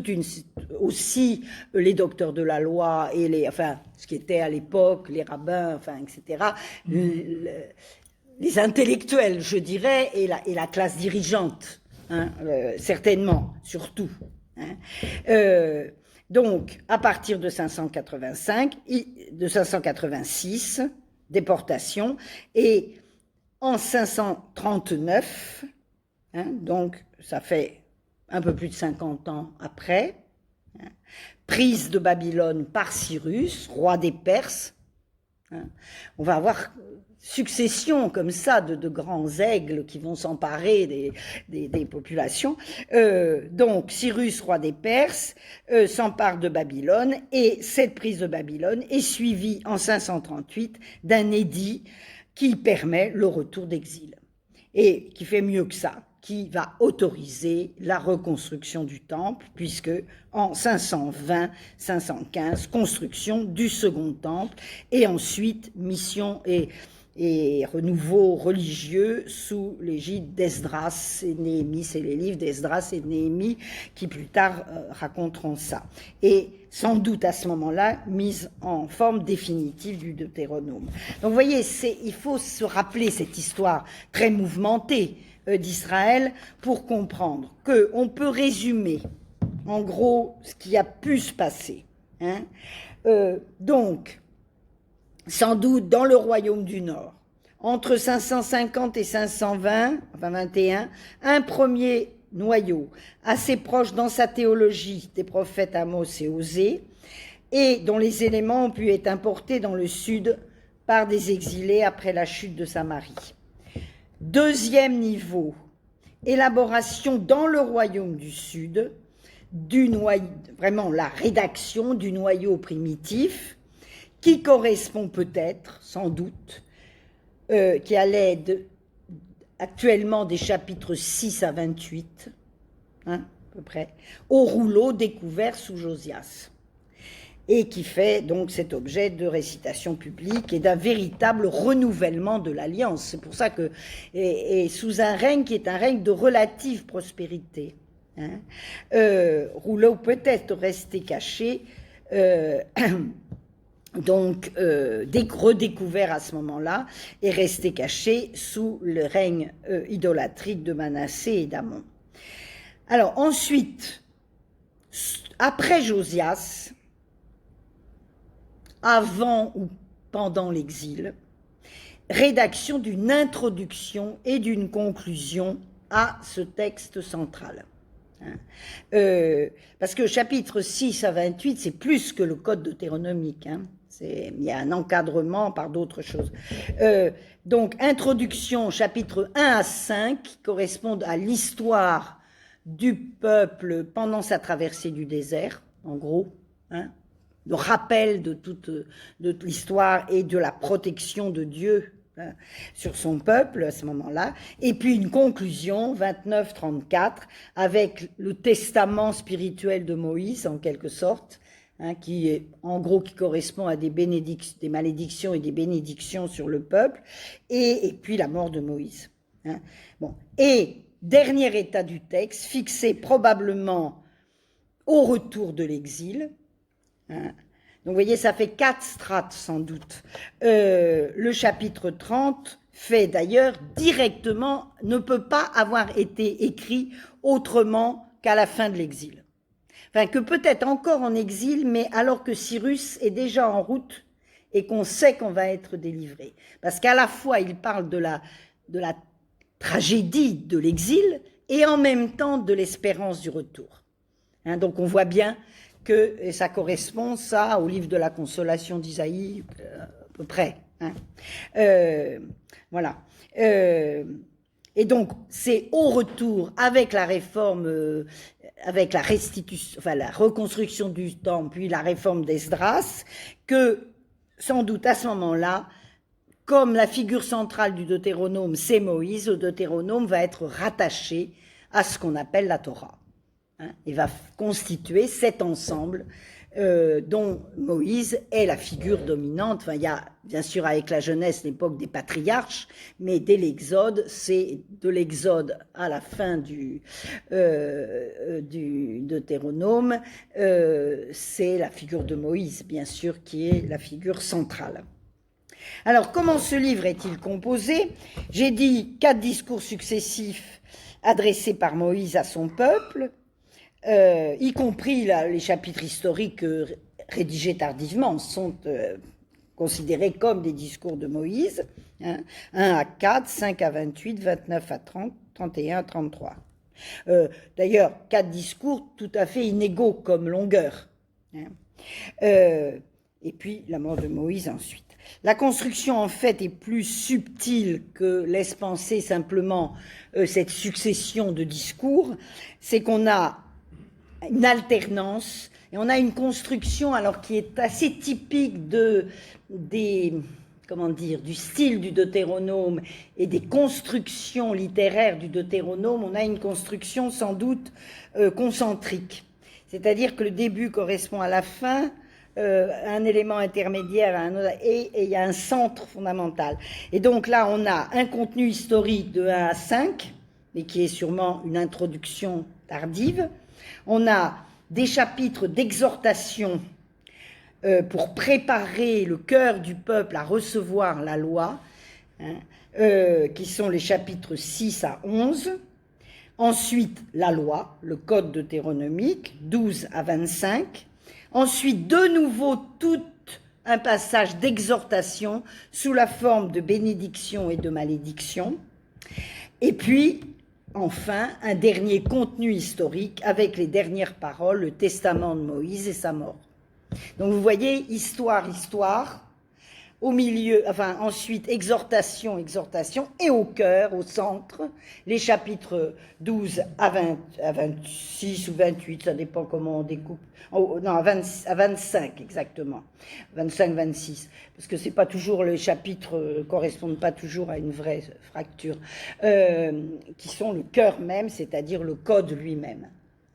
aussi les docteurs de la loi et ce qui était à l'époque, les rabbins, etc. Les intellectuels, je dirais, et la classe dirigeante, certainement, surtout. Donc, à partir de 586, déportation, et en 539, donc ça fait un peu plus de 50 ans après, prise de Babylone par Cyrus, roi des Perses. On va voir succession comme ça de grands aigles qui vont s'emparer des populations. Donc Cyrus, roi des Perses, s'empare de Babylone, et cette prise de Babylone est suivie en 538 d'un édit qui permet le retour d'exil, et qui fait mieux que ça, qui va autoriser la reconstruction du temple, puisque en 520-515, construction du second temple, et ensuite mission et renouveau religieux sous l'égide d'Esdras et Néhémie. C'est les livres d'Esdras et Néhémie qui plus tard raconteront ça. Et sans doute à ce moment-là, mise en forme définitive du Deutéronome. Donc vous voyez, il faut se rappeler cette histoire très mouvementée d'Israël pour comprendre qu'on peut résumer en gros ce qui a pu se passer. Donc, sans doute dans le royaume du Nord, entre 550 et 521, un premier noyau assez proche dans sa théologie des prophètes Amos et Osée, et dont les éléments ont pu être importés dans le sud par des exilés après la chute de Samarie. Deuxième niveau, élaboration dans le royaume du sud, vraiment la rédaction du noyau primitif, qui correspond peut-être, sans doute, qui à l'aide actuellement des chapitres 6 à 28, à peu près, au rouleau découvert sous Josias, et qui fait donc cet objet de récitation publique et d'un véritable renouvellement de l'alliance. C'est pour ça que, et sous un règne qui est un règne de relative prospérité, rouleau peut-être resté caché, donc redécouvert à ce moment-là, et resté caché sous le règne idolâtrique de Manassé et d'Amon. Alors ensuite, après Josias, avant ou pendant l'exil, rédaction d'une introduction et d'une conclusion à ce texte central. Parce que chapitre 6 à 28, c'est plus que le code deutéronomique, il y a un encadrement par d'autres choses. Donc, introduction, chapitre 1 à 5, qui correspondent à l'histoire du peuple pendant sa traversée du désert, en gros, le rappel de toute l'histoire et de la protection de Dieu sur son peuple à ce moment-là, et puis une conclusion, 29-34, avec le testament spirituel de Moïse, en quelque sorte, qui est, en gros, qui correspond à des malédictions et des bénédictions sur le peuple, et puis la mort de Moïse. Bon. Et dernier état du texte, fixé probablement au retour de l'exil. Donc, vous voyez, ça fait 4 strates, sans doute. Le chapitre 30 fait d'ailleurs directement, ne peut pas avoir été écrit autrement qu'à la fin de l'exil. Enfin, que peut-être encore en exil, mais alors que Cyrus est déjà en route et qu'on sait qu'on va être délivré. Parce qu'à la fois, il parle de la tragédie de l'exil et en même temps de l'espérance du retour. Donc, on voit bien que ça correspond, ça, au livre de la Consolation d'Isaïe, à peu près. Voilà. Et donc, c'est au retour, avec la réforme, avec la restitution, enfin la reconstruction du temple, puis la réforme d'Esdras, que, sans doute à ce moment-là, comme la figure centrale du Deutéronome, c'est Moïse, le Deutéronome va être rattaché à ce qu'on appelle la Torah. Il va constituer cet ensemble dont Moïse est la figure dominante. Enfin, il y a bien sûr avec la Genèse l'époque des patriarches, mais dès l'Exode, c'est de l'Exode à la fin du Deutéronome, c'est la figure de Moïse, bien sûr, qui est la figure centrale. Alors, comment ce livre est-il composé? J'ai dit 4 discours successifs adressés par Moïse à son peuple, y compris les chapitres historiques rédigés tardivement, sont considérés comme des discours de Moïse, 1 à 4, 5 à 28, 29 à 30, 31 à 33. D'ailleurs, 4 discours tout à fait inégaux comme longueur. Et puis la mort de Moïse ensuite. La construction, en fait, est plus subtile que laisse penser simplement cette succession de discours. C'est qu'on a une alternance et on a une construction alors qui est assez typique du style du Deutéronome et des constructions littéraires du Deutéronome. On a une construction sans doute concentrique. C'est-à-dire que le début correspond à la fin, un élément intermédiaire à un autre, et il y a un centre fondamental. Et donc là, on a un contenu historique de 1 à 5, mais qui est sûrement une introduction tardive. On a des chapitres d'exhortation pour préparer le cœur du peuple à recevoir la loi, qui sont les chapitres 6 à 11. Ensuite, la loi, le code deutéronomique, 12 à 25. Ensuite, de nouveau, tout un passage d'exhortation sous la forme de bénédiction et de malédiction. Et puis, enfin, un dernier contenu historique avec les dernières paroles, le testament de Moïse et sa mort. Donc vous voyez, histoire, au milieu, enfin ensuite exhortation, et au cœur, au centre, les chapitres 12 à 26 ou 28, ça dépend comment on découpe, à 25 exactement, 25-26, parce que c'est pas toujours, les chapitres correspondent pas toujours à une vraie fracture, qui sont le cœur même, c'est-à-dire le code lui-même.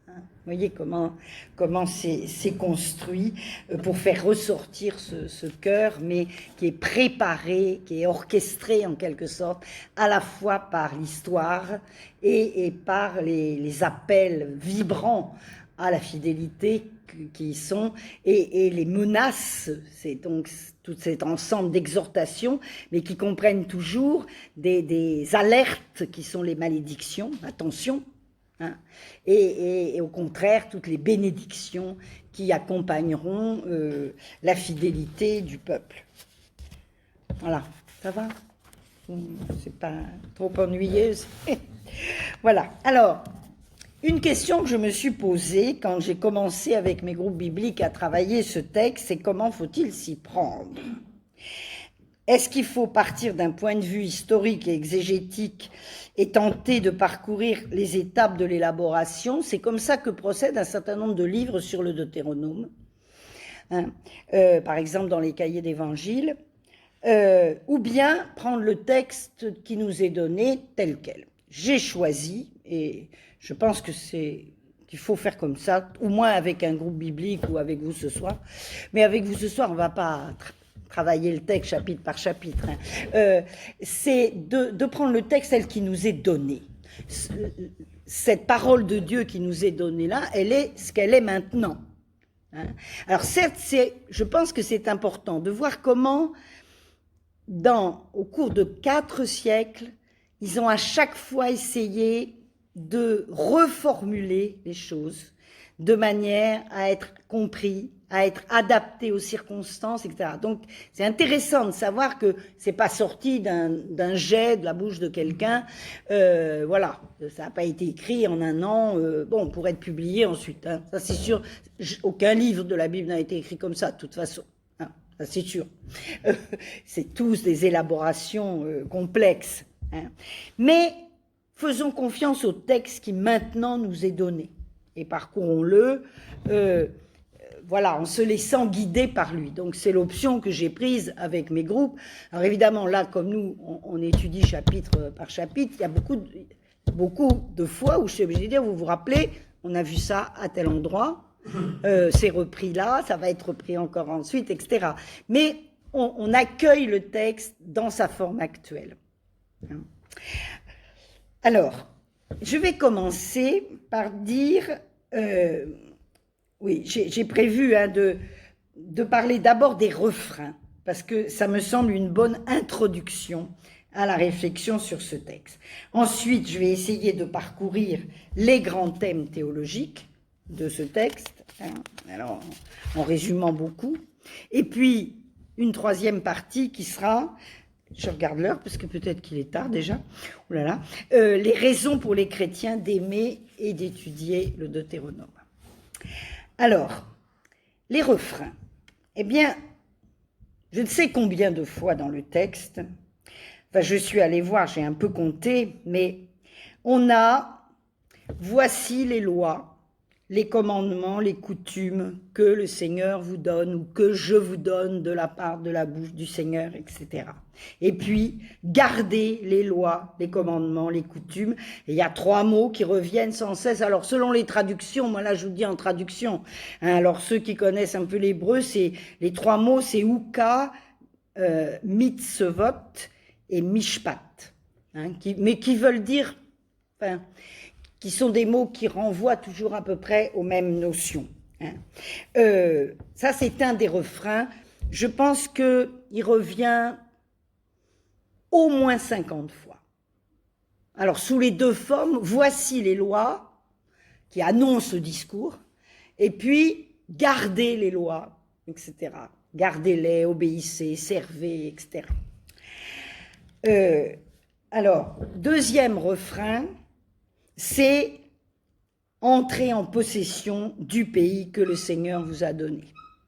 Vous voyez comment c'est construit pour faire ressortir ce cœur, mais qui est préparé, qui est orchestré en quelque sorte, à la fois par l'histoire et par les appels vibrants à la fidélité qui sont, et les menaces, c'est donc tout cet ensemble d'exhortations, mais qui comprennent toujours des alertes qui sont les malédictions, attention, et au contraire, toutes les bénédictions qui accompagneront la fidélité du peuple. Voilà, ça va? C'est pas trop ennuyeuse? Voilà, alors, une question que je me suis posée quand j'ai commencé avec mes groupes bibliques à travailler ce texte, c'est comment faut-il s'y prendre? Est-ce qu'il faut partir d'un point de vue historique et exégétique et tenter de parcourir les étapes de l'élaboration? C'est comme ça que procèdent un certain nombre de livres sur le Deutéronome, par exemple dans les cahiers d'évangile, ou bien prendre le texte qui nous est donné tel quel. J'ai choisi, et je pense que qu'il faut faire comme ça, au moins avec un groupe biblique ou avec vous ce soir, mais avec vous ce soir, on ne va pas travailler le texte chapitre par chapitre, c'est de prendre le texte tel qui nous est donné. Cette parole de Dieu qui nous est donnée là, elle est ce qu'elle est maintenant. Alors certes, je pense que c'est important de voir comment, au cours de 4 siècles, ils ont à chaque fois essayé de reformuler les choses de manière à être compris, à être adapté aux circonstances, etc. Donc, c'est intéressant de savoir que c'est pas sorti d'un jet de la bouche de quelqu'un. Voilà, ça n'a pas été écrit en un an. Bon, pour être publié ensuite. Ça, c'est sûr. Aucun livre de la Bible n'a été écrit comme ça, de toute façon. Ça, c'est sûr. C'est tous des élaborations complexes. Mais faisons confiance au texte qui maintenant nous est donné et parcourons-le. Voilà, en se laissant guider par lui. Donc c'est l'option que j'ai prise avec mes groupes. Alors évidemment, là, comme nous, on étudie chapitre par chapitre, il y a beaucoup de fois où je suis obligée de dire, vous vous rappelez, on a vu ça à tel endroit, c'est repris là, ça va être repris encore ensuite, etc. Mais on accueille le texte dans sa forme actuelle. Alors, je vais commencer par dire... oui, j'ai prévu de parler d'abord des refrains, parce que ça me semble une bonne introduction à la réflexion sur ce texte. Ensuite, je vais essayer de parcourir les grands thèmes théologiques de ce texte, alors en résumant beaucoup. Et puis, une troisième partie qui sera, je regarde l'heure parce que peut-être qu'il est tard déjà, les raisons pour les chrétiens d'aimer et d'étudier le Deutéronome. Alors, les refrains. Eh bien, je ne sais combien de fois dans le texte, enfin je suis allée voir, j'ai un peu compté, mais on a « Voici les lois, les commandements, les coutumes que le Seigneur vous donne ou que je vous donne de la part de la bouche du Seigneur, etc. » Et puis, gardez les lois, les commandements, les coutumes. Et il y a 3 mots qui reviennent sans cesse. Alors, selon les traductions, moi là je vous dis en traduction, hein, alors ceux qui connaissent un peu l'hébreu, les 3 mots, c'est uka, mitzvot et mishpat, hein, mais qui veulent dire... Enfin, qui sont des mots qui renvoient toujours à peu près aux mêmes notions. Hein. Ça, c'est un des refrains. Je pense qu'il revient au moins 50 fois. Alors, sous les 2 formes, voici les lois qui annoncent le discours, et puis, gardez les lois, etc. Gardez-les, obéissez, servez, etc. Alors, deuxième refrain, c'est entrer en possession du pays que le Seigneur vous a donné,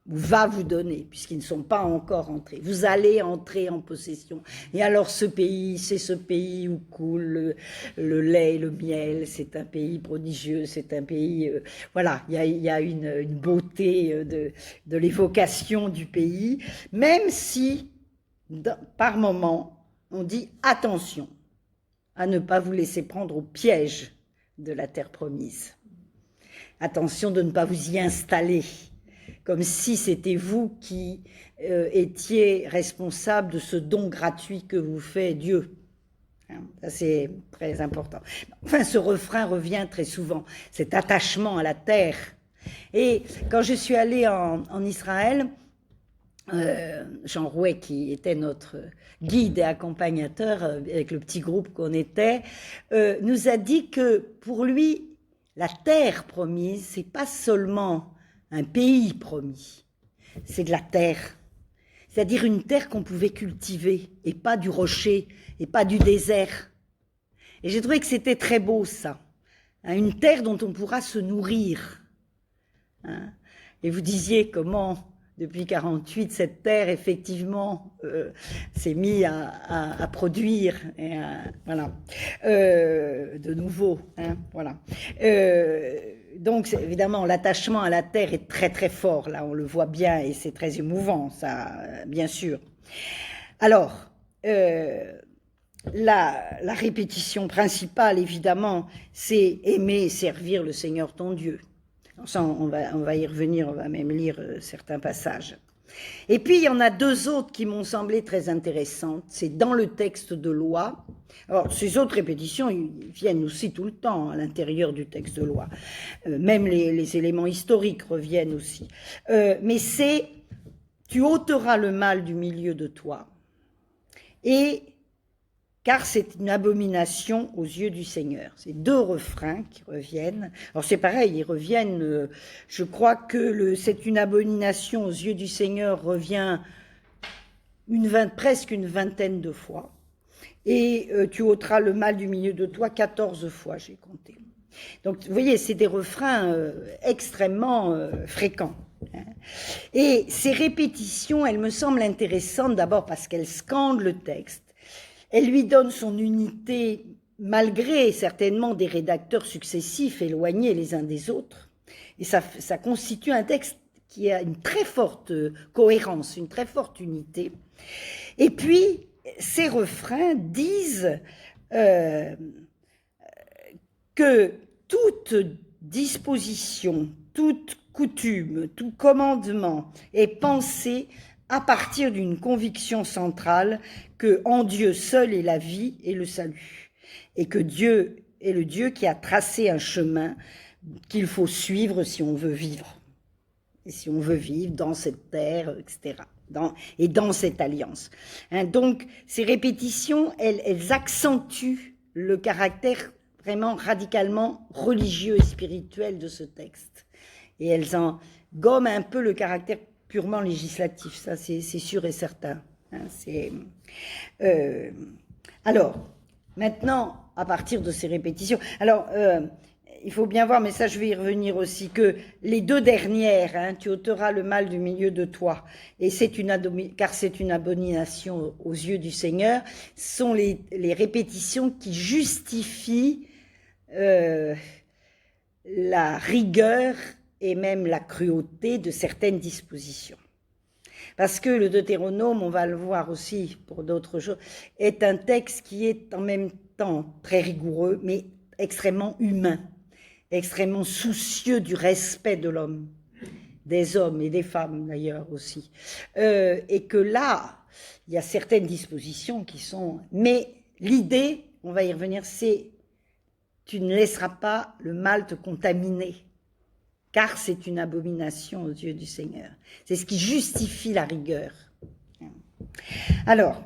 ou va vous donner, puisqu'ils ne sont pas encore entrés. Vous allez entrer en possession. Et alors ce pays, c'est ce pays où coule le lait et le miel, c'est un pays prodigieux, c'est un pays... voilà, il y a une beauté de l'évocation du pays, même si, par moment, on dit attention à ne pas vous laisser prendre au piège de la terre promise. Attention de ne pas vous y installer, comme si c'était vous qui étiez responsable de ce don gratuit que vous fait Dieu. Ça, c'est très important. Enfin, ce refrain revient très souvent, cet attachement à la terre. Et quand je suis allée en Israël, Jean Rouet, qui était notre guide et accompagnateur avec le petit groupe qu'on était, nous a dit que pour lui, la terre promise, c'est pas seulement un pays promis, c'est de la terre. C'est-à-dire une terre qu'on pouvait cultiver, et pas du rocher, et pas du désert. Et j'ai trouvé que c'était très beau, ça. Une terre dont on pourra se nourrir. Et vous disiez comment... Depuis 1948, cette terre, effectivement, s'est mise à produire, et voilà, de nouveau. Hein, voilà. Donc, évidemment, l'attachement à la terre est très, très fort. Là, on le voit bien, et c'est très émouvant, ça, bien sûr. Alors, la répétition principale, évidemment, c'est aimer et servir le Seigneur ton Dieu. Ça, on va y revenir, on va même lire certains passages. Et puis, il y en a 2 autres qui m'ont semblé très intéressantes. C'est dans le texte de loi. Alors, ces autres répétitions, ils viennent aussi tout le temps à l'intérieur du texte de loi. Même les éléments historiques reviennent aussi. Mais c'est « Tu ôteras le mal du milieu de toi, et car c'est une abomination aux yeux du Seigneur ». C'est 2 refrains qui reviennent. Alors c'est pareil, ils reviennent, je crois que c'est une abomination aux yeux du Seigneur revient presque une vingtaine de fois. Et tu ôteras le mal du milieu de toi 14 fois, j'ai compté. Donc vous voyez, c'est des refrains extrêmement fréquents. Et ces répétitions, elles me semblent intéressantes d'abord parce qu'elles scandent le texte. Elle lui donne son unité malgré certainement des rédacteurs successifs éloignés les uns des autres. Et ça constitue un texte qui a une très forte cohérence, une très forte unité. Et puis, ces refrains disent que toute disposition, toute coutume, tout commandement est pensé à partir d'une conviction centrale que en Dieu seul est la vie et le salut, et que Dieu est le Dieu qui a tracé un chemin qu'il faut suivre si on veut vivre, et si on veut vivre dans cette terre, etc., et dans cette alliance. Donc, ces répétitions, elles accentuent le caractère vraiment radicalement religieux et spirituel de ce texte, et elles en gomment un peu le caractère purement législatif, ça c'est sûr et certain. Alors, maintenant, à partir de ces répétitions, alors il faut bien voir, mais ça je vais y revenir aussi, que les deux dernières, hein, tu ôteras le mal du milieu de toi, et car c'est une abomination aux yeux du Seigneur, sont les répétitions qui justifient la rigueur et même la cruauté de certaines dispositions. Parce que le Deutéronome, on va le voir aussi pour d'autres choses, est un texte qui est en même temps très rigoureux, mais extrêmement humain, extrêmement soucieux du respect de l'homme, des hommes et des femmes d'ailleurs aussi. Et que là, il y a certaines dispositions qui sont... Mais l'idée, on va y revenir, c'est tu ne laisseras pas le mal te contaminer, car c'est une abomination aux yeux du Seigneur. C'est ce qui justifie la rigueur. Alors,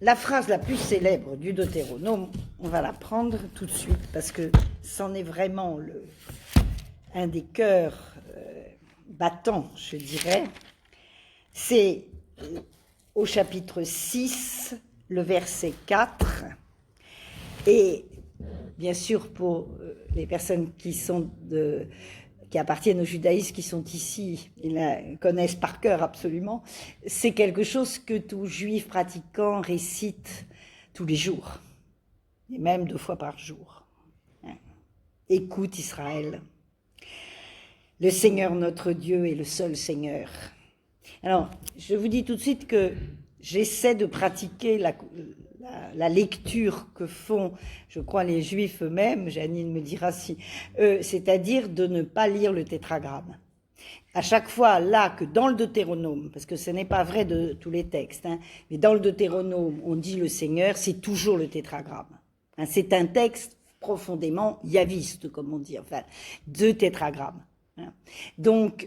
la phrase la plus célèbre du Deutéronome, on va la prendre tout de suite, parce que c'en est vraiment un des cœurs battants, je dirais. C'est au chapitre 6, le verset 4, et bien sûr pour les personnes qui appartiennent au judaïsme, qui sont ici, ils la connaissent par cœur absolument, c'est quelque chose que tout juif pratiquant récite tous les jours, et même 2 fois par jour. Écoute Israël, le Seigneur notre Dieu est le seul Seigneur. Alors, je vous dis tout de suite que j'essaie de pratiquer la lecture que font, je crois, les Juifs eux-mêmes, Janine me dira si, c'est-à-dire de ne pas lire le tétragramme. À chaque fois, là, que dans le Deutéronome, parce que ce n'est pas vrai de tous les textes, hein, mais dans le Deutéronome, on dit le Seigneur, c'est toujours le tétragramme. Hein, c'est un texte profondément yaviste, comme on dit, enfin, de tétragramme. Hein. Donc,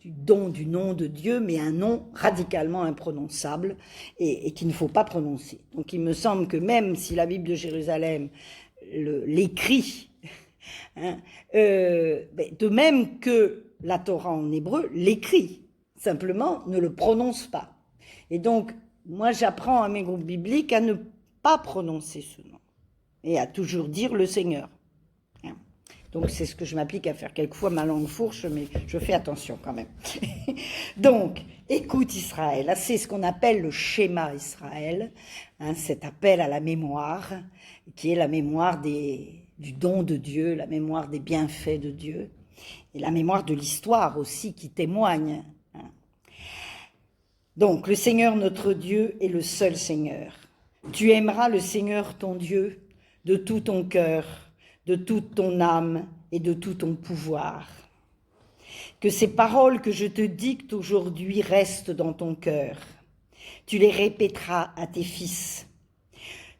du nom de Dieu, mais un nom radicalement imprononçable et qu'il ne faut pas prononcer. Donc il me semble que même si la Bible de Jérusalem l'écrit, hein, de même que la Torah en hébreu l'écrit, simplement ne le prononce pas. Et donc, moi j'apprends à mes groupes bibliques à ne pas prononcer ce nom et à toujours dire le Seigneur. Donc c'est ce que je m'applique à faire. Quelquefois ma langue fourche, mais je fais attention quand même. Donc, écoute Israël, c'est ce qu'on appelle le schéma Israël, hein, cet appel à la mémoire, qui est la mémoire du don de Dieu, la mémoire des bienfaits de Dieu, et la mémoire de l'histoire aussi qui témoigne. Hein. Donc, le Seigneur notre Dieu est le seul Seigneur. Tu aimeras le Seigneur ton Dieu de tout ton cœur, de toute ton âme et de tout ton pouvoir. Que ces paroles que je te dicte aujourd'hui restent dans ton cœur. Tu les répéteras à tes fils.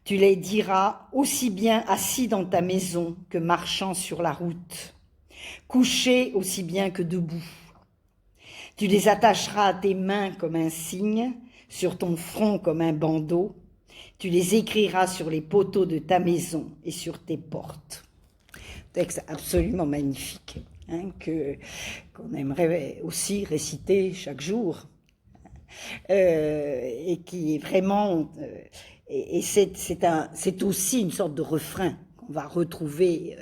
Tu les diras aussi bien assis dans ta maison que marchant sur la route, couché aussi bien que debout. Tu les attacheras à tes mains comme un signe, sur ton front comme un bandeau. Tu les écriras sur les poteaux de ta maison et sur tes portes. Texte absolument magnifique, hein, qu'on aimerait aussi réciter chaque jour, et qui est vraiment, et c'est aussi une sorte de refrain qu'on va retrouver,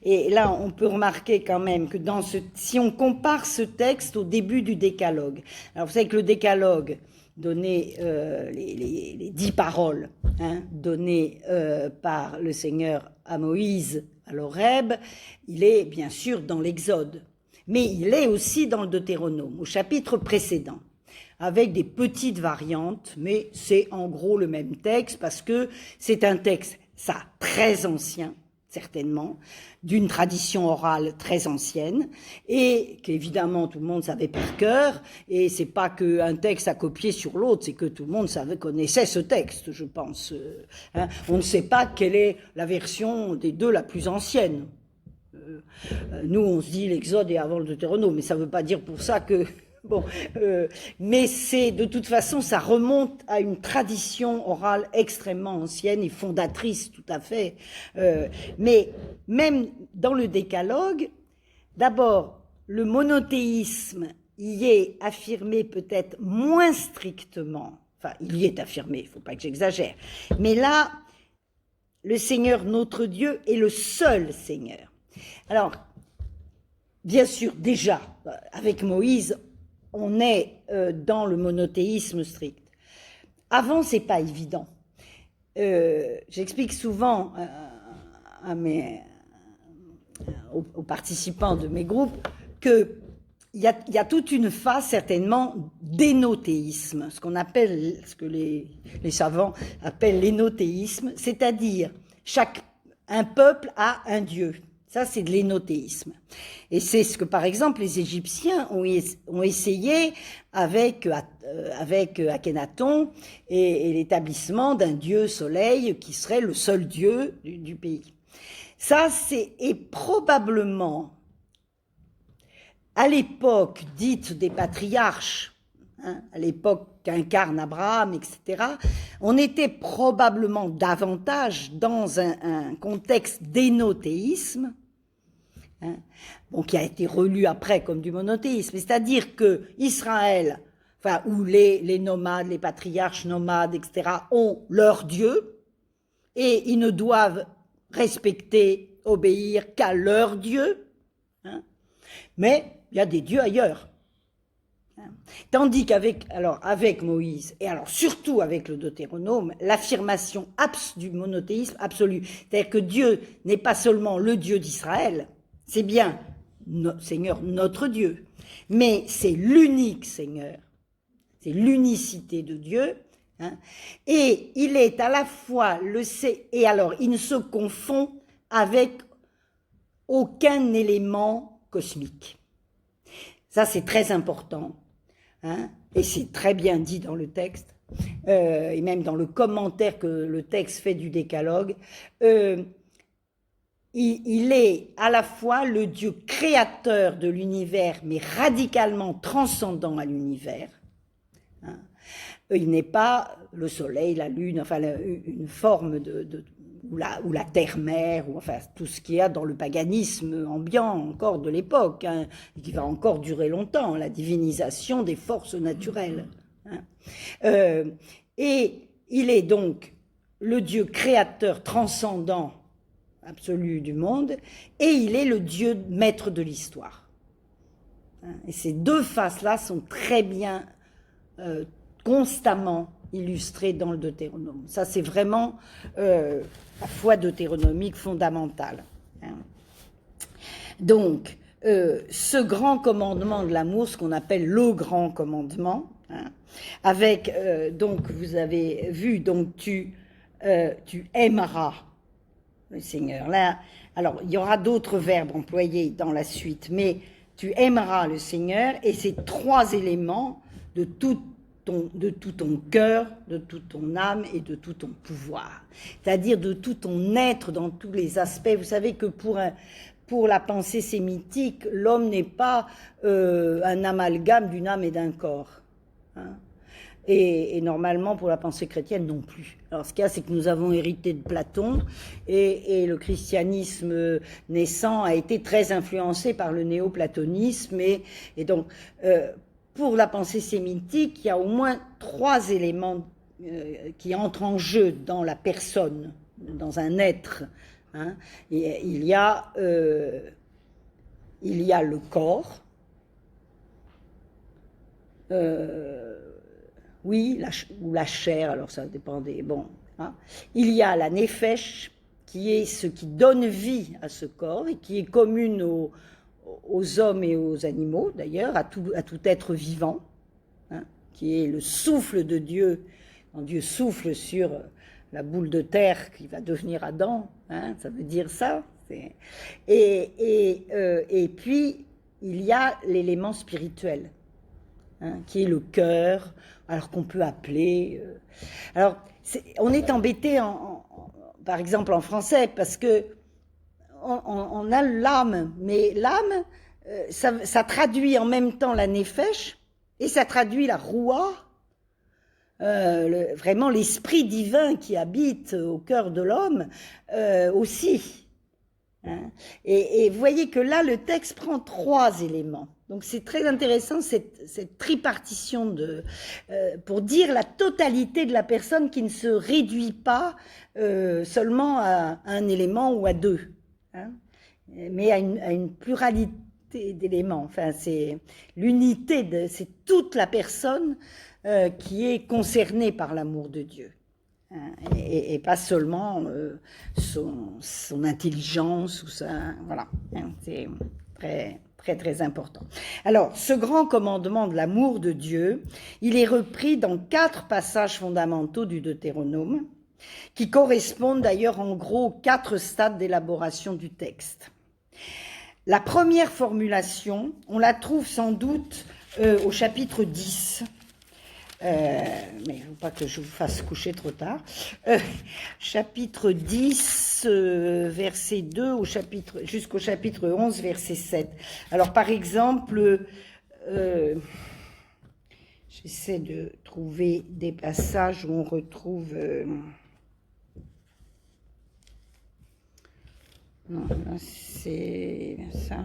et là on peut remarquer quand même que si on compare ce texte au début du Décalogue, alors vous savez que le Décalogue donnait les 10 paroles, hein, données par le Seigneur à Moïse à l'Horeb, il est bien sûr dans l'Exode, mais il est aussi dans le Deutéronome, au chapitre précédent, avec des petites variantes, mais c'est en gros le même texte, parce que c'est un texte, ça, très ancien, certainement, d'une tradition orale très ancienne, et qu'évidemment tout le monde savait par cœur, et c'est pas qu'un texte à copier sur l'autre, c'est que tout le monde connaissait ce texte, je pense. Hein. On ne sait pas quelle est la version des deux la plus ancienne. Nous, on se dit l'Exode est avant le Deutéronome, mais ça ne veut pas dire pour ça que... Bon, mais c'est de toute façon, ça remonte à une tradition orale extrêmement ancienne et fondatrice tout à fait. Mais même dans le Décalogue, d'abord, le monothéisme y est affirmé peut-être moins strictement. Enfin, il y est affirmé, il ne faut pas que j'exagère. Mais là, le Seigneur notre Dieu est le seul Seigneur. Alors, bien sûr, déjà, avec Moïse, on est dans le monothéisme strict. Avant, c'est pas évident. J'explique souvent aux participants de mes groupes que il y a toute une phase certainement d'énothéisme, ce que les savants appellent l'énothéisme, c'est-à-dire un peuple a un dieu. Ça, c'est de l'énothéisme. Et c'est ce que, par exemple, les Égyptiens ont essayé avec Akhenaton et l'établissement d'un dieu soleil qui serait le seul dieu du pays. Ça, est probablement, à l'époque dite des patriarches, à l'époque qu'incarne Abraham, etc., on était probablement davantage dans un contexte d'énothéisme, qui a été relu après comme du monothéisme, c'est-à-dire que Israël, où les nomades, les patriarches nomades, etc., ont leur Dieu, et ils ne doivent respecter, obéir qu'à leur Dieu, mais il y a des dieux ailleurs. Tandis avec Moïse, et alors surtout avec le Deutéronome, l'affirmation du monothéisme absolu, c'est-à-dire que Dieu n'est pas seulement le Dieu d'Israël, c'est bien Seigneur notre Dieu, mais c'est l'unique Seigneur, c'est l'unicité de Dieu, et il est à la fois et alors il ne se confond avec aucun élément cosmique. Ça, c'est très important, et c'est très bien dit dans le texte, et même dans le commentaire que le texte fait du Décalogue. Il est à la fois le Dieu créateur de l'univers, mais radicalement transcendant à l'univers. Il n'est pas le soleil, la lune, une forme ou la terre-mère, ou tout ce qu'il y a dans le paganisme ambiant encore de l'époque, et qui va encore durer longtemps, la divinisation des forces naturelles. Et il est donc le Dieu créateur transcendant absolu du monde, et il est le Dieu maître de l'histoire. Et ces deux faces-là sont très bien, constamment illustrées dans le Deutéronome. Ça, c'est vraiment la foi deutéronomique fondamentale. Donc, ce grand commandement de l'amour, ce qu'on appelle le grand commandement, avec, donc, vous avez vu, donc, tu aimeras le Seigneur. Là, alors, il y aura d'autres verbes employés dans la suite, mais tu aimeras le Seigneur, et ces trois éléments de tout ton cœur, de toute ton âme et de tout ton pouvoir. C'est-à-dire de tout ton être dans tous les aspects. Vous savez que pour la pensée sémitique, l'homme n'est pas un amalgame d'une âme et d'un corps. Et normalement, pour la pensée chrétienne, non plus. Alors, ce qu'il y a, c'est que nous avons hérité de Platon, et le christianisme naissant a été très influencé par le néoplatonisme, et donc, pour la pensée sémitique, il y a au moins trois éléments qui entrent en jeu dans la personne, dans un être. Et il y a le corps, oui, ou la chair, alors ça dépend des... Bon, il y a la nefesh, qui est ce qui donne vie à ce corps, et qui est commune aux hommes et aux animaux, d'ailleurs, à tout être vivant, qui est le souffle de Dieu, quand Dieu souffle sur la boule de terre qui va devenir Adam, ça veut dire ça. Et puis, il y a l'élément spirituel, qui est le cœur, alors qu'on peut appeler... Alors, on est embêté, par exemple en français, parce que on a l'âme, mais l'âme, ça traduit en même temps la nefesh, et ça traduit la roua, vraiment l'esprit divin qui habite au cœur de l'homme aussi. Hein. Et vous voyez que là, le texte prend 3 éléments. Donc c'est très intéressant cette tripartition pour dire la totalité de la personne qui ne se réduit pas seulement à un élément ou à 2, hein, mais à une pluralité d'éléments. Enfin, c'est l'unité, c'est toute la personne qui est concernée par l'amour de Dieu. Et pas seulement son intelligence ou voilà, c'est très très très important. Alors, ce grand commandement de l'amour de Dieu, il est repris dans 4 passages fondamentaux du Deutéronome, qui correspondent d'ailleurs en gros aux 4 stades d'élaboration du texte. La première formulation, on la trouve sans doute au chapitre 10, mais il ne faut pas que je vous fasse coucher trop tard. Chapitre 10, verset 2 jusqu'au chapitre 11, verset 7. Alors, par exemple, j'essaie de trouver des passages où on retrouve... non, c'est ça.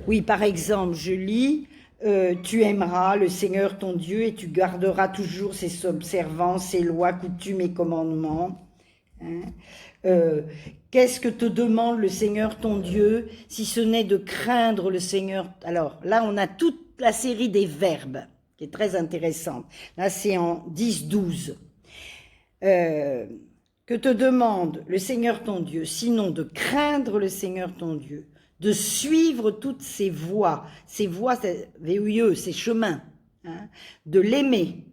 Oui, par exemple, je lis... tu aimeras le Seigneur ton Dieu et tu garderas toujours ses observances, ses lois, coutumes et commandements. Hein. Qu'est-ce que te demande le Seigneur ton Dieu si ce n'est de craindre le Seigneur? Alors là, on a toute la série des verbes qui est très intéressante. Là, c'est en 10-12. Que te demande le Seigneur ton Dieu, sinon de craindre le Seigneur ton Dieu, de suivre toutes ses voies, c'est VUE, ses chemins, hein, de l'aimer,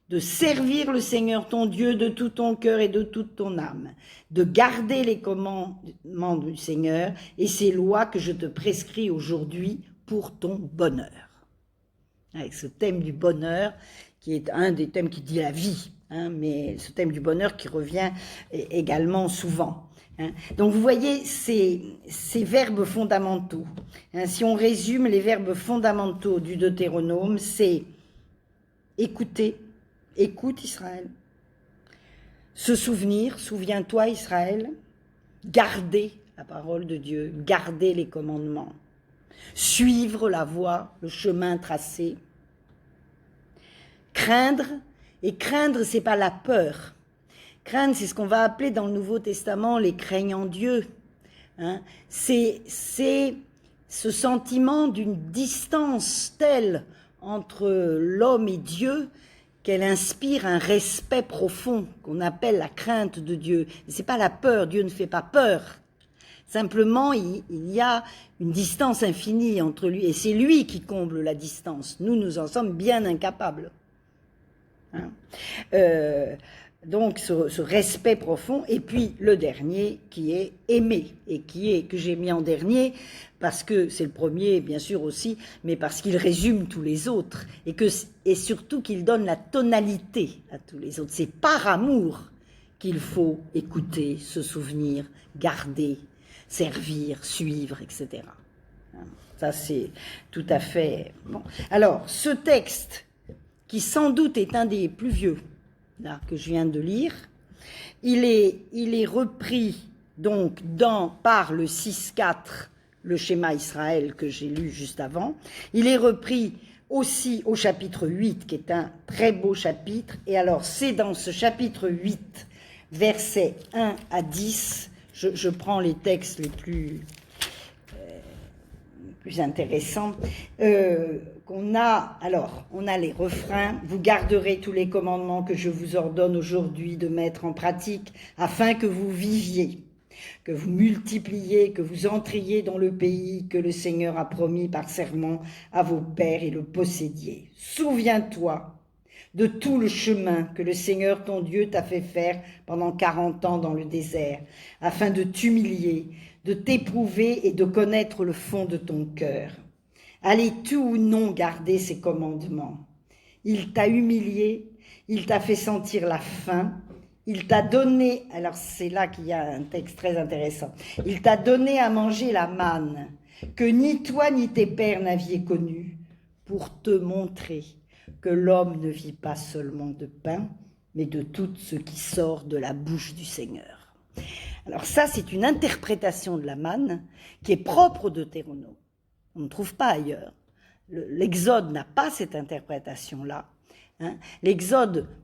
de servir le Seigneur ton Dieu de tout ton cœur et de toute ton âme, de garder les commandements du Seigneur et ses lois que je te prescris aujourd'hui pour ton bonheur. Avec ce thème du bonheur, qui est un des thèmes qui dit la vie, hein, mais ce thème du bonheur qui revient également souvent. Hein. Donc vous voyez ces verbes fondamentaux. Hein, si on résume les verbes fondamentaux du Deutéronome, c'est écouter, écoute Israël, se souvenir, souviens-toi Israël, garder la parole de Dieu, garder les commandements, suivre la voie, le chemin tracé, craindre, et craindre c'est pas la peur. Craindre, c'est ce qu'on va appeler dans le Nouveau Testament les craignants Dieu. Hein. C'est ce sentiment d'une distance telle entre l'homme et Dieu qu'elle inspire un respect profond qu'on appelle la crainte de Dieu. C'est pas la peur, Dieu ne fait pas peur. Simplement, il y a une distance infinie entre lui, et c'est lui qui comble la distance. Nous en sommes bien incapables. Hein. Donc ce respect profond, et puis le dernier qui est aimer, et que j'ai mis en dernier parce que c'est le premier bien sûr aussi, mais parce qu'il résume tous les autres, et surtout qu'il donne la tonalité à tous les autres. C'est par amour qu'il faut écouter, se souvenir, garder, servir, suivre, etc. Ça c'est tout à fait bon. Alors ce texte, qui sans doute est un des plus vieux, là, que je viens de lire, il est repris donc par le 6-4, le schéma Israël que j'ai lu juste avant. Il est repris aussi au chapitre 8, qui est un très beau chapitre. Et alors, c'est dans ce chapitre 8, versets 1 à 10, je prends les textes les plus intéressants, on a les refrains. Vous garderez tous les commandements que je vous ordonne aujourd'hui de mettre en pratique afin que vous viviez, que vous multipliez, que vous entriez dans le pays que le Seigneur a promis par serment à vos pères et le possédiez. Souviens-toi de tout le chemin que le Seigneur ton Dieu t'a fait faire pendant 40 ans dans le désert, afin de t'humilier, de t'éprouver et de connaître le fond de ton cœur. Allais-tu ou non garder ses commandements? Il t'a humilié, il t'a fait sentir la faim, il t'a donné, alors c'est là qu'il y a un texte très intéressant, il t'a donné à manger la manne, que ni toi ni tes pères n'aviez connue, pour te montrer que l'homme ne vit pas seulement de pain, mais de tout ce qui sort de la bouche du Seigneur. Alors ça, c'est une interprétation de la manne qui est propre au Deutéronome. On ne trouve pas ailleurs. L'Exode n'a pas cette interprétation-là. Hein.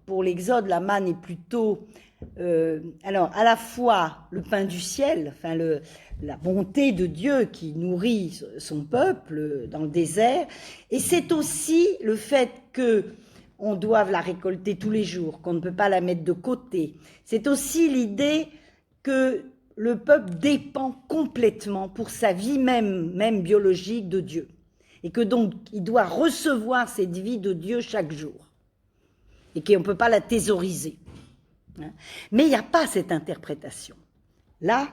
Pour l'Exode, la manne est plutôt, alors à la fois le pain du ciel, enfin la bonté de Dieu qui nourrit son peuple dans le désert, et c'est aussi le fait que on doit la récolter tous les jours, qu'on ne peut pas la mettre de côté. C'est aussi l'idée que le peuple dépend complètement pour sa vie même biologique de Dieu. Et que donc, il doit recevoir cette vie de Dieu chaque jour. Et qu'on ne peut pas la thésauriser. Mais il n'y a pas cette interprétation. Là,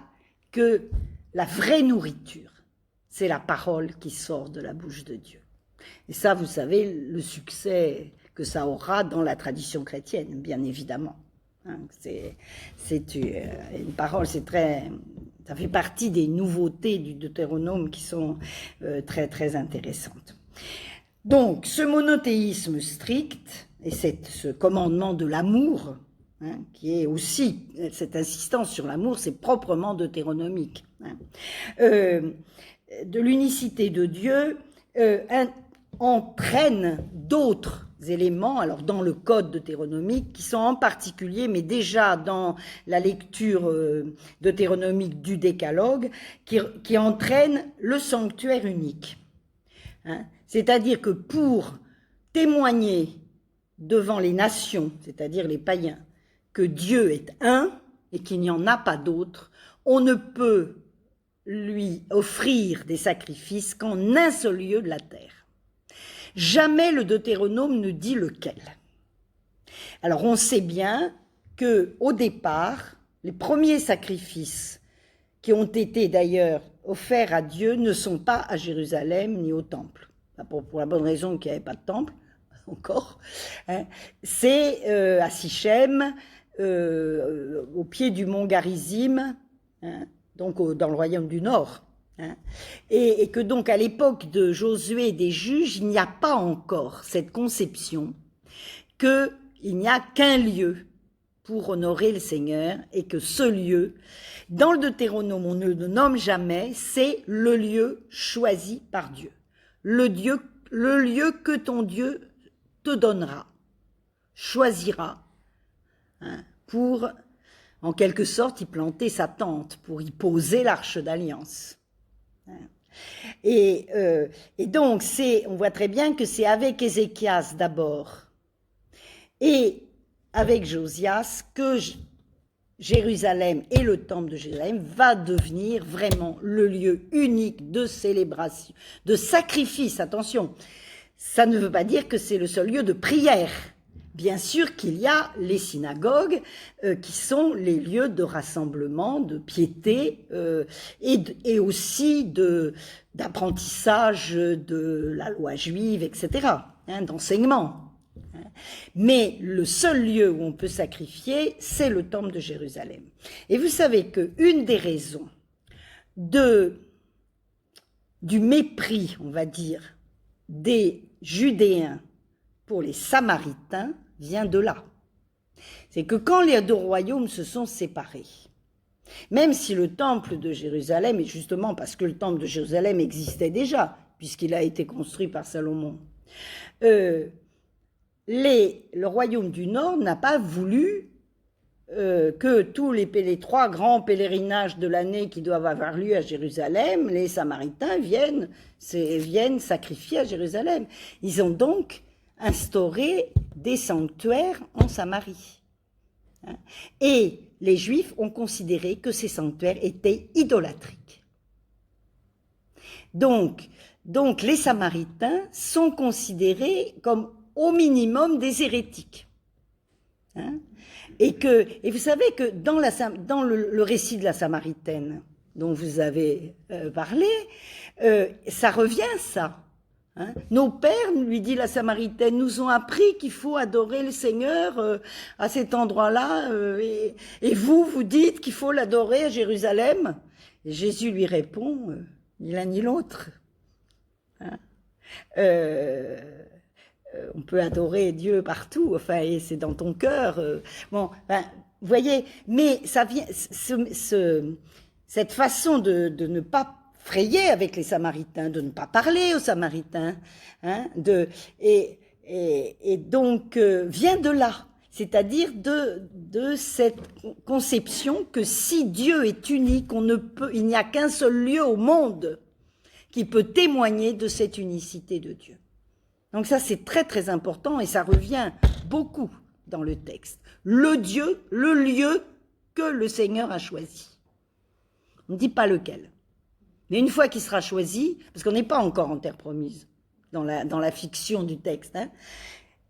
que la vraie nourriture, c'est la parole qui sort de la bouche de Dieu. Et ça, vous savez, le succès que ça aura dans la tradition chrétienne, bien évidemment. C'est une parole, ça fait partie des nouveautés du Deutéronome qui sont très très intéressantes. Donc, ce monothéisme strict et ce commandement de l'amour, qui est aussi, cette insistance sur l'amour, c'est proprement deutéronomique, de l'unicité de Dieu, entraîne d'autres éléments, alors dans le code deutéronomique, qui sont en particulier, mais déjà dans la lecture deutéronomique du décalogue, qui entraîne le sanctuaire unique. C'est-à-dire que pour témoigner devant les nations, c'est-à-dire les païens, que Dieu est un et qu'il n'y en a pas d'autre, on ne peut lui offrir des sacrifices qu'en un seul lieu de la terre. Jamais le Deutéronome ne dit lequel. Alors on sait bien qu'au départ, les premiers sacrifices qui ont été d'ailleurs offerts à Dieu ne sont pas à Jérusalem ni au temple. Pour la bonne raison qu'il n'y avait pas de temple encore. C'est à Sichem, au pied du mont Garizim, donc dans le royaume du Nord. Et que donc à l'époque de Josué et des juges, il n'y a pas encore cette conception qu'il n'y a qu'un lieu pour honorer le Seigneur et que ce lieu, dans le Deutéronome, on ne le nomme jamais, c'est le lieu choisi par Dieu. Le lieu que ton Dieu te donnera, choisira, pour, en quelque sorte, y planter sa tente, pour y poser l'arche d'alliance. Et donc, on voit très bien que c'est avec Ézéchias d'abord et avec Josias que Jérusalem et le temple de Jérusalem va devenir vraiment le lieu unique de célébration, de sacrifice. Attention, ça ne veut pas dire que c'est le seul lieu de prière. Bien sûr qu'il y a les synagogues qui sont les lieux de rassemblement, de piété et aussi d'apprentissage de la loi juive, etc., d'enseignement. Mais le seul lieu où on peut sacrifier, c'est le temple de Jérusalem. Et vous savez qu'une des raisons du mépris, on va dire, des Judéens pour les Samaritains vient de là. C'est que quand les deux royaumes se sont séparés, même si le temple de Jérusalem, et justement parce que le temple de Jérusalem existait déjà, puisqu'il a été construit par Salomon, le royaume du Nord n'a pas voulu que tous les 3 grands pèlerinages de l'année qui doivent avoir lieu à Jérusalem, les Samaritains viennent sacrifier à Jérusalem. Ils ont donc instauré des sanctuaires en Samarie. Et les Juifs ont considéré que ces sanctuaires étaient idolâtriques. Donc les Samaritains sont considérés comme au minimum des hérétiques. Et vous savez que dans le récit de la Samaritaine dont vous avez parlé, ça revient ça. Nos pères, lui dit la Samaritaine, nous ont appris qu'il faut adorer le Seigneur à cet endroit-là, et vous dites qu'il faut l'adorer à Jérusalem. Et Jésus lui répond, ni l'un ni l'autre. On peut adorer Dieu partout, enfin, et c'est dans ton cœur. vous voyez, mais ça vient, cette façon de ne pas frayer avec les Samaritains, de ne pas parler aux Samaritains, hein, et donc vient de là, c'est-à-dire de cette conception que si Dieu est unique, il n'y a qu'un seul lieu au monde qui peut témoigner de cette unicité de Dieu. Donc ça, c'est très très important et ça revient beaucoup dans le texte. Le Dieu, le lieu que le Seigneur a choisi. On ne dit pas lequel. Mais une fois qu'il sera choisi, parce qu'on n'est pas encore en terre promise dans la fiction du texte, hein,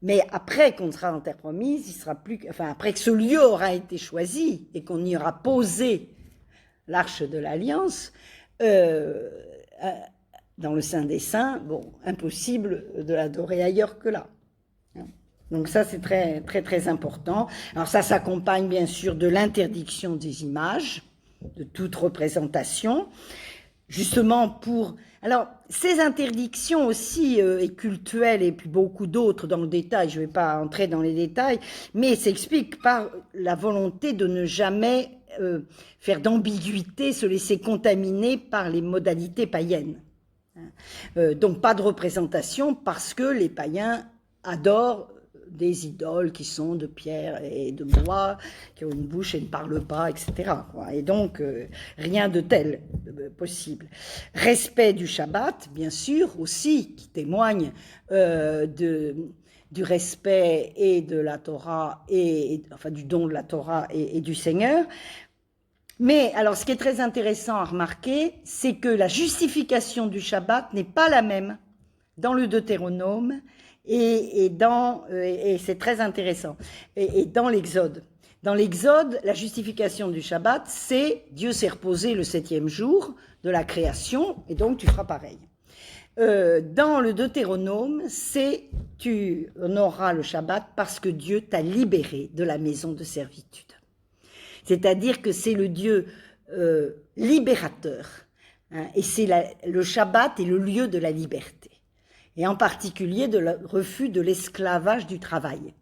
mais après qu'on sera en terre promise, il sera plus, enfin après que ce lieu aura été choisi et qu'on y aura posé l'arche de l'Alliance, dans le Saint des Saints, bon, impossible de l'adorer ailleurs que là. Donc ça, c'est très, très, très important. Alors ça s'accompagne bien sûr de l'interdiction des images, de toute représentation, justement pour... Alors, ces interdictions aussi, et cultuelles, et puis beaucoup d'autres dans le détail, je ne vais pas entrer dans les détails, mais s'explique par la volonté de ne jamais faire d'ambiguïté, se laisser contaminer par les modalités païennes. Donc pas de représentation parce que les païens adorent des idoles qui sont de pierre et de bois, qui ont une bouche et ne parlent pas, etc. Et donc rien de tel possible. Respect du Shabbat, bien sûr, aussi, qui témoigne du respect et de la Torah, enfin du don de la Torah et du Seigneur. Mais alors, ce qui est très intéressant à remarquer, c'est que la justification du Shabbat n'est pas la même dans le Deutéronome et c'est très intéressant, et dans l'Exode. Dans l'Exode, la justification du Shabbat, c'est Dieu s'est reposé le 7e jour de la création, et donc tu feras pareil. Dans le Deutéronome, c'est tu honoreras le Shabbat parce que Dieu t'a libéré de la maison de servitude. C'est-à-dire que c'est le Dieu libérateur, hein, et c'est le Shabbat est le lieu de la liberté, et en particulier de refus de l'esclavage du travail.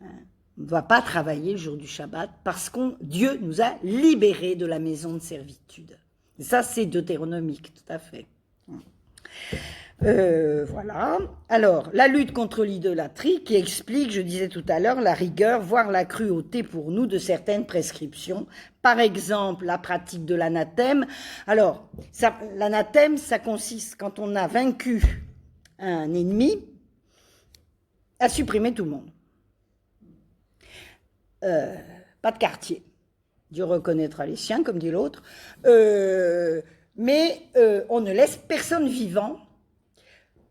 On ne doit pas travailler le jour du Shabbat parce que Dieu nous a libérés de la maison de servitude. Et ça, c'est deutéronomique, tout à fait. Voilà. Alors, la lutte contre l'idolâtrie qui explique, je disais tout à l'heure, la rigueur, voire la cruauté pour nous de certaines prescriptions. Par exemple, la pratique de l'anathème. Alors, l'anathème, ça consiste, quand on a vaincu un ennemi, à supprimer tout le monde. Pas de quartier. Dieu reconnaîtra les siens, comme dit l'autre. Mais on ne laisse personne vivant.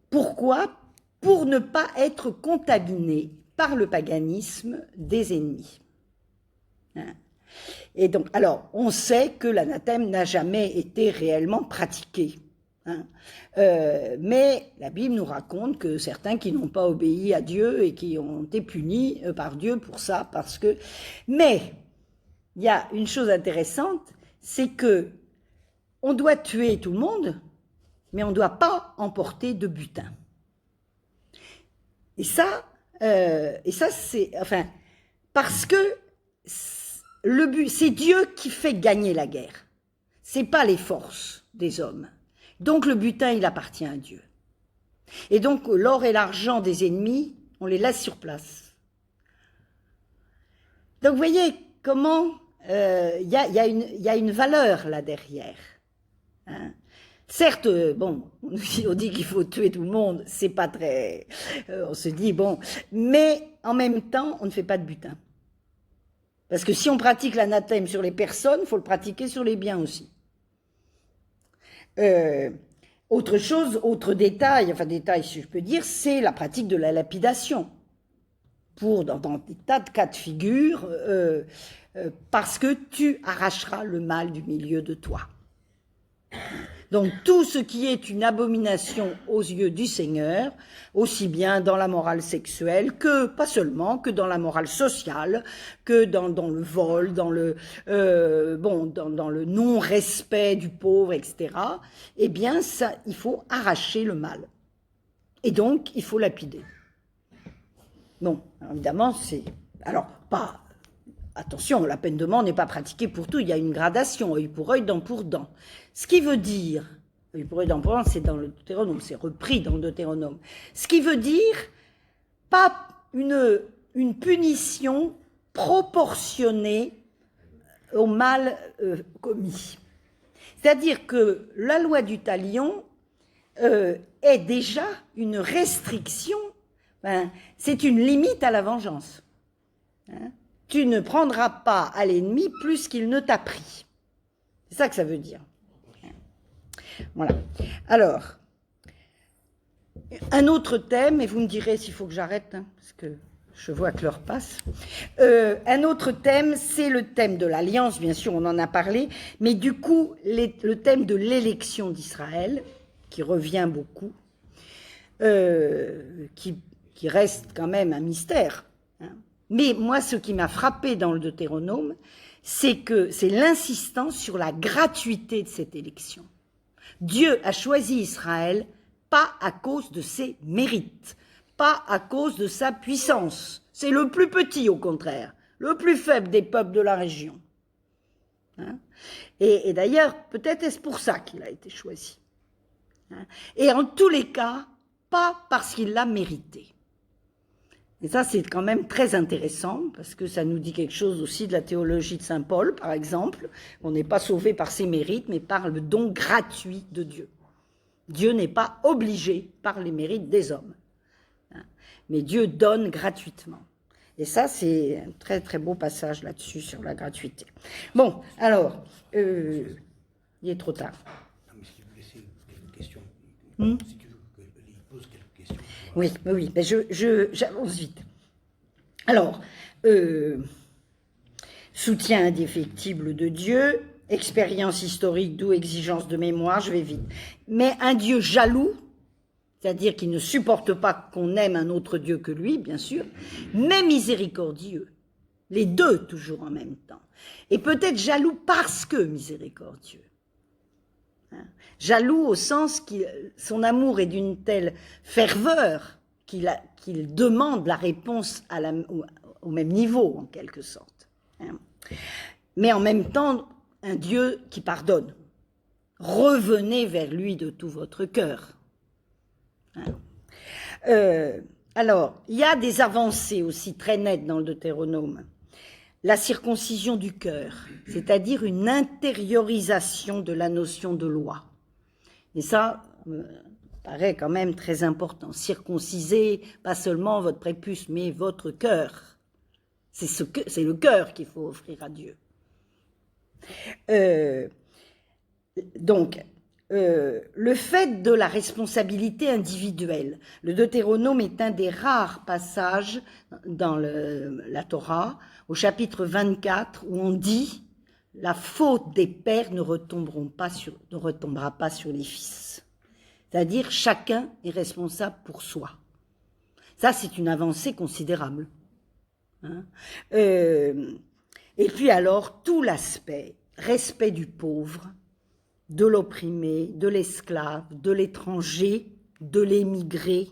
Pourquoi? Pour ne pas être contaminé par le paganisme des ennemis. Et donc, alors, on sait que l'anathème n'a jamais été réellement pratiqué. Mais la Bible nous raconte que certains qui n'ont pas obéi à Dieu et qui ont été punis par Dieu pour ça, parce que... Mais, il y a une chose intéressante, c'est que on doit tuer tout le monde, mais on ne doit pas emporter de butin. Et ça c'est, enfin, parce que le but, c'est Dieu qui fait gagner la guerre. C'est pas les forces des hommes. Donc le butin, il appartient à Dieu. Et donc l'or et l'argent des ennemis, on les laisse sur place. Donc vous voyez comment il y a une valeur là derrière. Hein. Certes, bon, on dit qu'il faut tuer tout le monde, c'est pas très... on se dit, bon, mais en même temps, on ne fait pas de butin. Parce que si on pratique l'anathème sur les personnes, il faut le pratiquer sur les biens aussi. Autre chose, autre détail, enfin détail si je peux dire, c'est la pratique de la lapidation. Dans des tas de cas de figure, parce que tu arracheras le mal du milieu de toi. Donc tout ce qui est une abomination aux yeux du Seigneur, aussi bien dans la morale sexuelle que, pas seulement, que dans la morale sociale, que dans le vol, dans le non-respect du pauvre, etc., eh bien, ça, il faut arracher le mal. Et donc, il faut lapider. Bon, évidemment, c'est... Alors, pas attention, la peine de mort n'est pas pratiquée pour tout, il y a une gradation, œil pour œil, dent pour dent. Ce qui veut dire, œil pour œil, dent pour dent, c'est dans le Deutéronome, c'est repris dans le Deutéronome. Ce qui veut dire pas une punition proportionnée au mal commis. C'est-à-dire que la loi du talion est déjà une restriction, c'est une limite à la vengeance. Hein? Tu ne prendras pas à l'ennemi plus qu'il ne t'a pris. C'est ça que ça veut dire. Voilà. Alors, un autre thème, et vous me direz s'il faut que j'arrête, hein, parce que je vois que l'heure passe. Un autre thème, c'est le thème de l'alliance, bien sûr, on en a parlé, mais du coup, le thème de l'élection d'Israël, qui revient beaucoup, qui reste quand même un mystère. Hein. Mais moi, ce qui m'a frappé dans le Deutéronome, c'est l'insistance sur la gratuité de cette élection. Dieu a choisi Israël pas à cause de ses mérites, pas à cause de sa puissance. C'est le plus petit, au contraire, le plus faible des peuples de la région. Hein? Et d'ailleurs, peut-être est-ce pour ça qu'il a été choisi. Hein? Et en tous les cas, pas parce qu'il l'a mérité. Et ça, c'est quand même très intéressant, parce que ça nous dit quelque chose aussi de la théologie de saint Paul, par exemple. On n'est pas sauvé par ses mérites, mais par le don gratuit de Dieu. Dieu n'est pas obligé par les mérites des hommes. Mais Dieu donne gratuitement. Et ça, c'est un très très beau passage là-dessus, sur la gratuité. Bon, alors, il est trop tard. Non, mais si vous laissez quelques questions, si tu veux qu'il pose quelques questions. Oui, mais j'avance vite. Alors, soutien indéfectible de Dieu, expérience historique, d'où exigence de mémoire, je vais vite. Mais un Dieu jaloux, c'est-à-dire qu'il ne supporte pas qu'on aime un autre Dieu que lui, bien sûr, mais miséricordieux. Les deux, toujours en même temps. Et peut-être jaloux parce que miséricordieux. Hein? Jaloux au sens que son amour est d'une telle ferveur qu'il demande la réponse au même niveau, en quelque sorte. Hein? Mais en même temps, un Dieu qui pardonne. Revenez vers lui de tout votre cœur. Alors, il y a des avancées aussi très nettes dans le Deutéronome. La circoncision du cœur, c'est-à-dire une intériorisation de la notion de loi. Et ça paraît quand même très important. Circonciser, pas seulement votre prépuce, mais votre cœur. C'est le cœur qu'il faut offrir à Dieu. Donc, le fait de la responsabilité individuelle. Le Deutéronome est un des rares passages dans la Torah, au chapitre 24, où on dit « La faute des pères ne retombera pas sur les fils ». C'est-à-dire, chacun est responsable pour soi. Ça, c'est une avancée considérable. Hein? Et puis alors, tout l'aspect, respect du pauvre, de l'opprimé, de l'esclave, de l'étranger, de l'émigré,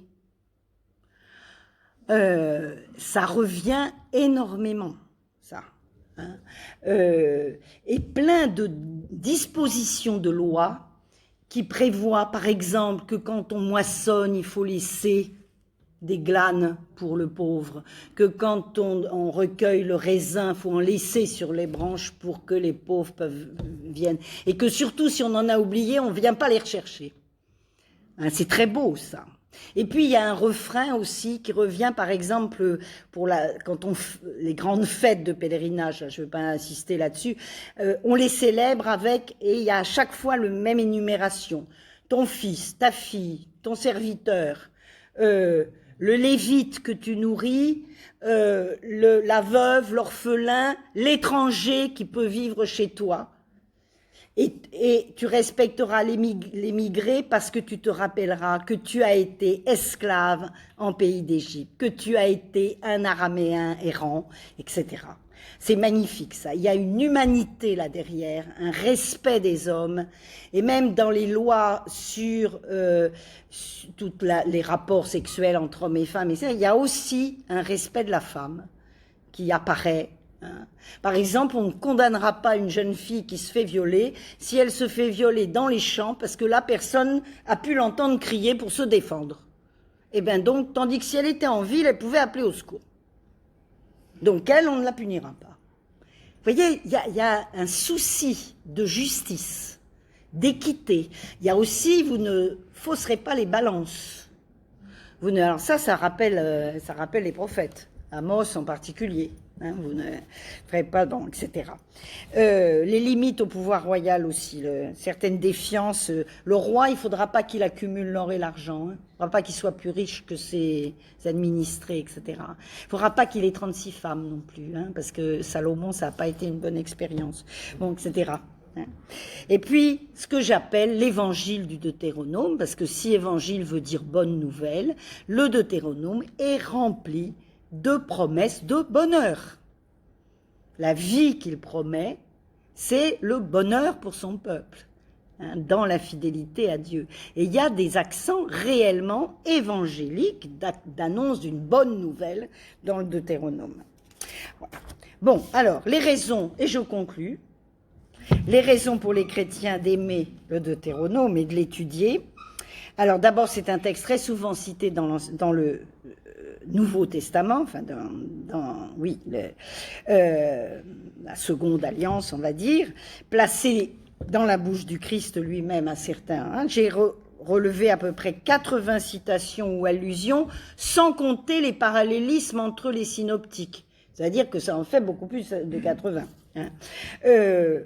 ça revient énormément, ça. Hein. Et plein de dispositions de loi qui prévoient, par exemple, que quand on moissonne, il faut laisser des glanes pour le pauvre, que quand on recueille le raisin, il faut en laisser sur les branches pour que les pauvres viennent, et que surtout, si on en a oublié, on ne vient pas les rechercher. Hein, c'est très beau, ça. Et puis, il y a un refrain aussi qui revient, par exemple, quand les grandes fêtes de pèlerinage, je ne vais pas insister là-dessus, on les célèbre avec, et il y a à chaque fois le même énumération. Ton fils, ta fille, ton serviteur, le lévite que tu nourris, la veuve, l'orphelin, l'étranger qui peut vivre chez toi. Et tu respecteras l'émigré parce que tu te rappelleras que tu as été esclave en pays d'Égypte, que tu as été un araméen errant, etc. C'est magnifique, ça. Il y a une humanité là derrière, un respect des hommes, et même dans les lois sur tous les rapports sexuels entre hommes et femmes, il y a aussi un respect de la femme qui apparaît Hein. Par exemple, on ne condamnera pas une jeune fille qui se fait violer si elle se fait violer dans les champs parce que la personne a pu l'entendre crier pour se défendre. Et bien donc, tandis que si elle était en ville, elle pouvait appeler au secours. Donc elle, on ne la punira pas. Vous voyez, il y a un souci de justice, d'équité. Il y a aussi, vous ne fausserez pas les balances. Alors ça rappelle les prophètes, Amos en particulier. Hein, vous ne ferez pas dans, etc. Les limites au pouvoir royal aussi, certaines défiances. Le roi, il ne faudra pas qu'il accumule l'or et l'argent. Hein. Il ne faudra pas qu'il soit plus riche que ses administrés, etc. Il ne faudra pas qu'il ait 36 femmes non plus, hein, parce que Salomon, ça n'a pas été une bonne expérience, bon, etc. Hein. Et puis, ce que j'appelle l'évangile du Deutéronome, parce que si évangile veut dire bonne nouvelle, le Deutéronome est rempli de promesses de bonheur. La vie qu'il promet, c'est le bonheur pour son peuple, hein, dans la fidélité à Dieu. Et il y a des accents réellement évangéliques d'annonce d'une bonne nouvelle dans le Deutéronome. Voilà. Bon, alors, les raisons, et je conclus, les raisons pour les chrétiens d'aimer le Deutéronome et de l'étudier. Alors d'abord, c'est un texte très souvent cité dans le Nouveau Testament, enfin la seconde alliance, on va dire, placé dans la bouche du Christ lui-même à certains. Hein. J'ai relevé à peu près 80 citations ou allusions, sans compter les parallélismes entre les synoptiques. C'est-à-dire que ça en fait beaucoup plus de 80. Hein.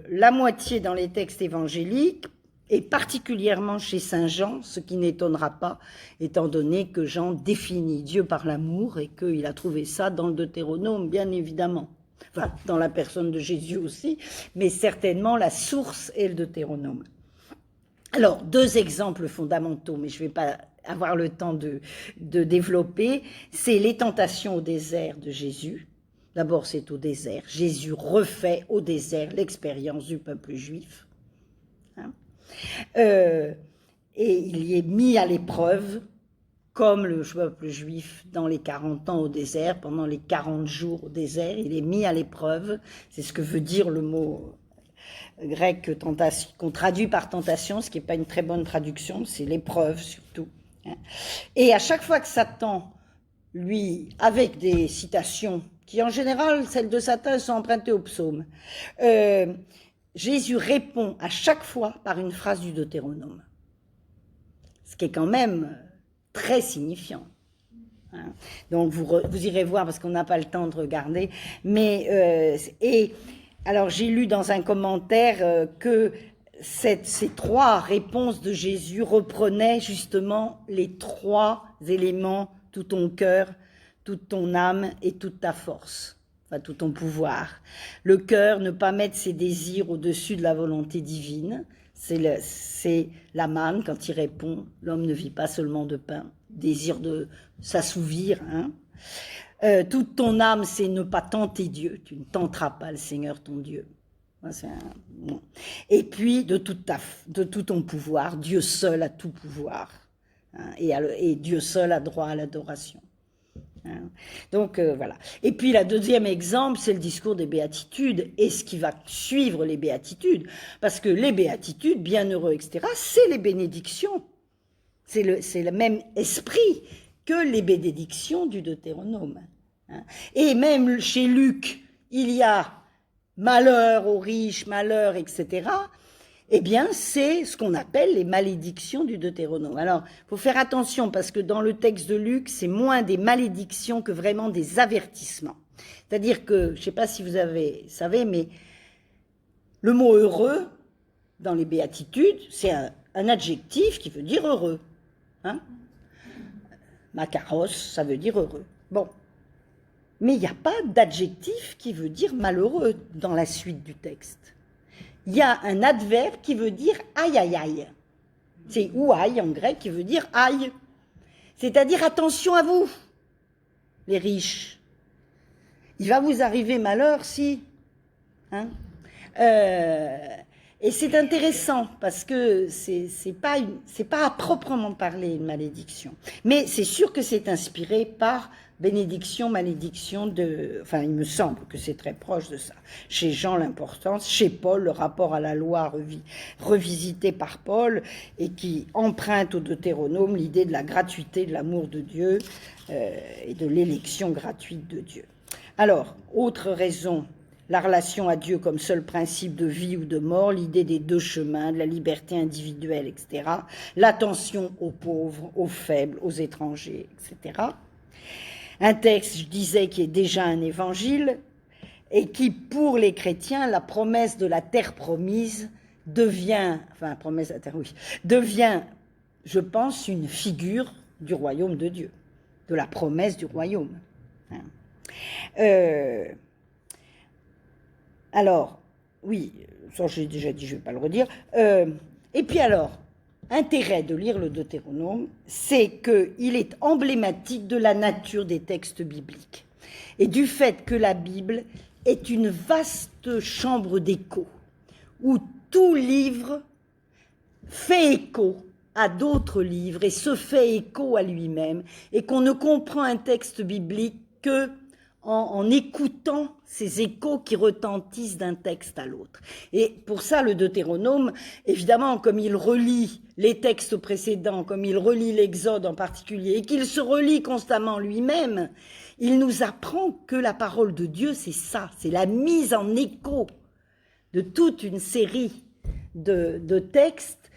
La moitié dans les textes évangéliques, et particulièrement chez Saint Jean, ce qui n'étonnera pas, étant donné que Jean définit Dieu par l'amour et qu'il a trouvé ça dans le Deutéronome, bien évidemment. Enfin, dans la personne de Jésus aussi, mais certainement la source est le Deutéronome. Alors, 2 exemples fondamentaux, mais je ne vais pas avoir le temps de développer, c'est les tentations au désert de Jésus. D'abord, c'est au désert. Jésus refait au désert l'expérience du peuple juif. Hein. Et il y est mis à l'épreuve, comme le peuple juif dans les 40 ans au désert, pendant les 40 jours au désert, il est mis à l'épreuve. C'est ce que veut dire le mot grec tentation, qu'on traduit par tentation, ce qui n'est pas une très bonne traduction, c'est l'épreuve surtout. Hein. Et à chaque fois que Satan, lui, avec des citations, qui en général, celles de Satan, sont empruntées au psaume, Jésus répond à chaque fois par une phrase du Deutéronome, ce qui est quand même très signifiant. Hein. Donc vous irez voir parce qu'on n'a pas le temps de regarder. Mais alors j'ai lu dans un commentaire que ces 3 réponses de Jésus reprenaient justement les 3 éléments, tout ton cœur, toute ton âme et toute ta force. Enfin, tout ton pouvoir. Le cœur, ne pas mettre ses désirs au-dessus de la volonté divine. C'est la manne, quand il répond, l'homme ne vit pas seulement de pain, désir de s'assouvir. Hein. Toute ton âme, c'est ne pas tenter Dieu. Tu ne tenteras pas le Seigneur ton Dieu. Bon. Et puis, de tout ton pouvoir, Dieu seul a tout pouvoir. Hein, et Dieu seul a droit à l'adoration. Donc voilà. Et puis la deuxième exemple, c'est le discours des béatitudes et ce qui va suivre les béatitudes, parce que les béatitudes, bienheureux, etc., c'est les bénédictions. C'est le même esprit que les bénédictions du Deutéronome. Hein. Et même chez Luc, il y a malheur aux riches, malheur, etc., eh bien, c'est ce qu'on appelle les malédictions du Deutéronome. Alors, il faut faire attention parce que dans le texte de Luc, c'est moins des malédictions que vraiment des avertissements. C'est-à-dire que, je ne sais pas si vous savez, mais le mot heureux, dans les béatitudes, c'est un adjectif qui veut dire heureux. Hein? Makaros, ça veut dire heureux. Bon. Mais il n'y a pas d'adjectif qui veut dire malheureux dans la suite du texte. Il y a un adverbe qui veut dire aïe aïe aïe. C'est ouaï en grec qui veut dire aïe. C'est-à-dire attention à vous, les riches. Il va vous arriver malheur si. Hein, Et c'est intéressant parce que c'est pas à proprement parler une malédiction. Mais c'est sûr que c'est inspiré par bénédiction, malédiction enfin, il me semble que c'est très proche de ça. Chez Jean, l'importance, chez Paul, le rapport à la loi revisité par Paul et qui emprunte au Deutéronome l'idée de la gratuité, de l'amour de Dieu et de l'élection gratuite de Dieu. Alors, autre raison, la relation à Dieu comme seul principe de vie ou de mort, l'idée des deux chemins, de la liberté individuelle, etc., l'attention aux pauvres, aux faibles, aux étrangers, etc. Un texte, je disais, qui est déjà un évangile et qui, pour les chrétiens, la promesse de la terre promise devient, je pense, une figure du royaume de Dieu, de la promesse du royaume. Alors, oui, ça j'ai déjà dit, je ne vais pas le redire. Et puis alors, intérêt de lire le Deutéronome, c'est qu'il est emblématique de la nature des textes bibliques et du fait que la Bible est une vaste chambre d'écho où tout livre fait écho à d'autres livres et se fait écho à lui-même et qu'on ne comprend un texte biblique que en écoutant ces échos qui retentissent d'un texte à l'autre. Et pour ça, le Deutéronome, évidemment, comme il relie les textes précédents, comme il relie l'Exode en particulier, et qu'il se relie constamment lui-même, il nous apprend que la parole de Dieu, c'est ça, c'est la mise en écho de toute une série de textes,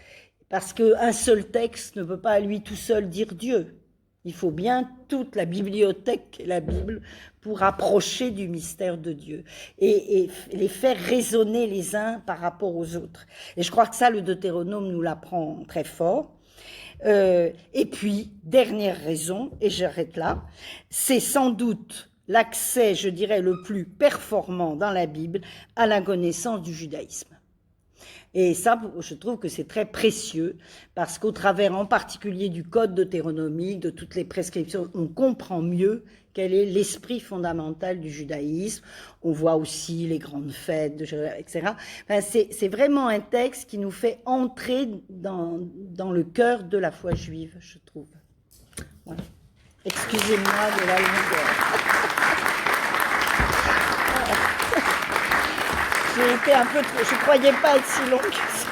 parce qu'un seul texte ne peut pas à lui tout seul dire Dieu. Il faut bien toute la bibliothèque et la Bible pour approcher du mystère de Dieu et les faire résonner les uns par rapport aux autres. Et je crois que ça, le Deutéronome nous l'apprend très fort. Et puis, dernière raison, et j'arrête là, c'est sans doute l'accès, je dirais, le plus performant dans la Bible à la connaissance du judaïsme. Et ça, je trouve que c'est très précieux, parce qu'au travers en particulier du code deutéronomique, de toutes les prescriptions, on comprend mieux quel est l'esprit fondamental du judaïsme. On voit aussi les grandes fêtes, etc. Enfin, c'est vraiment un texte qui nous fait entrer dans le cœur de la foi juive, je trouve. Voilà. Excusez-moi de la longueur. J'ai été un peu trop... Je ne croyais pas être si longue que ça.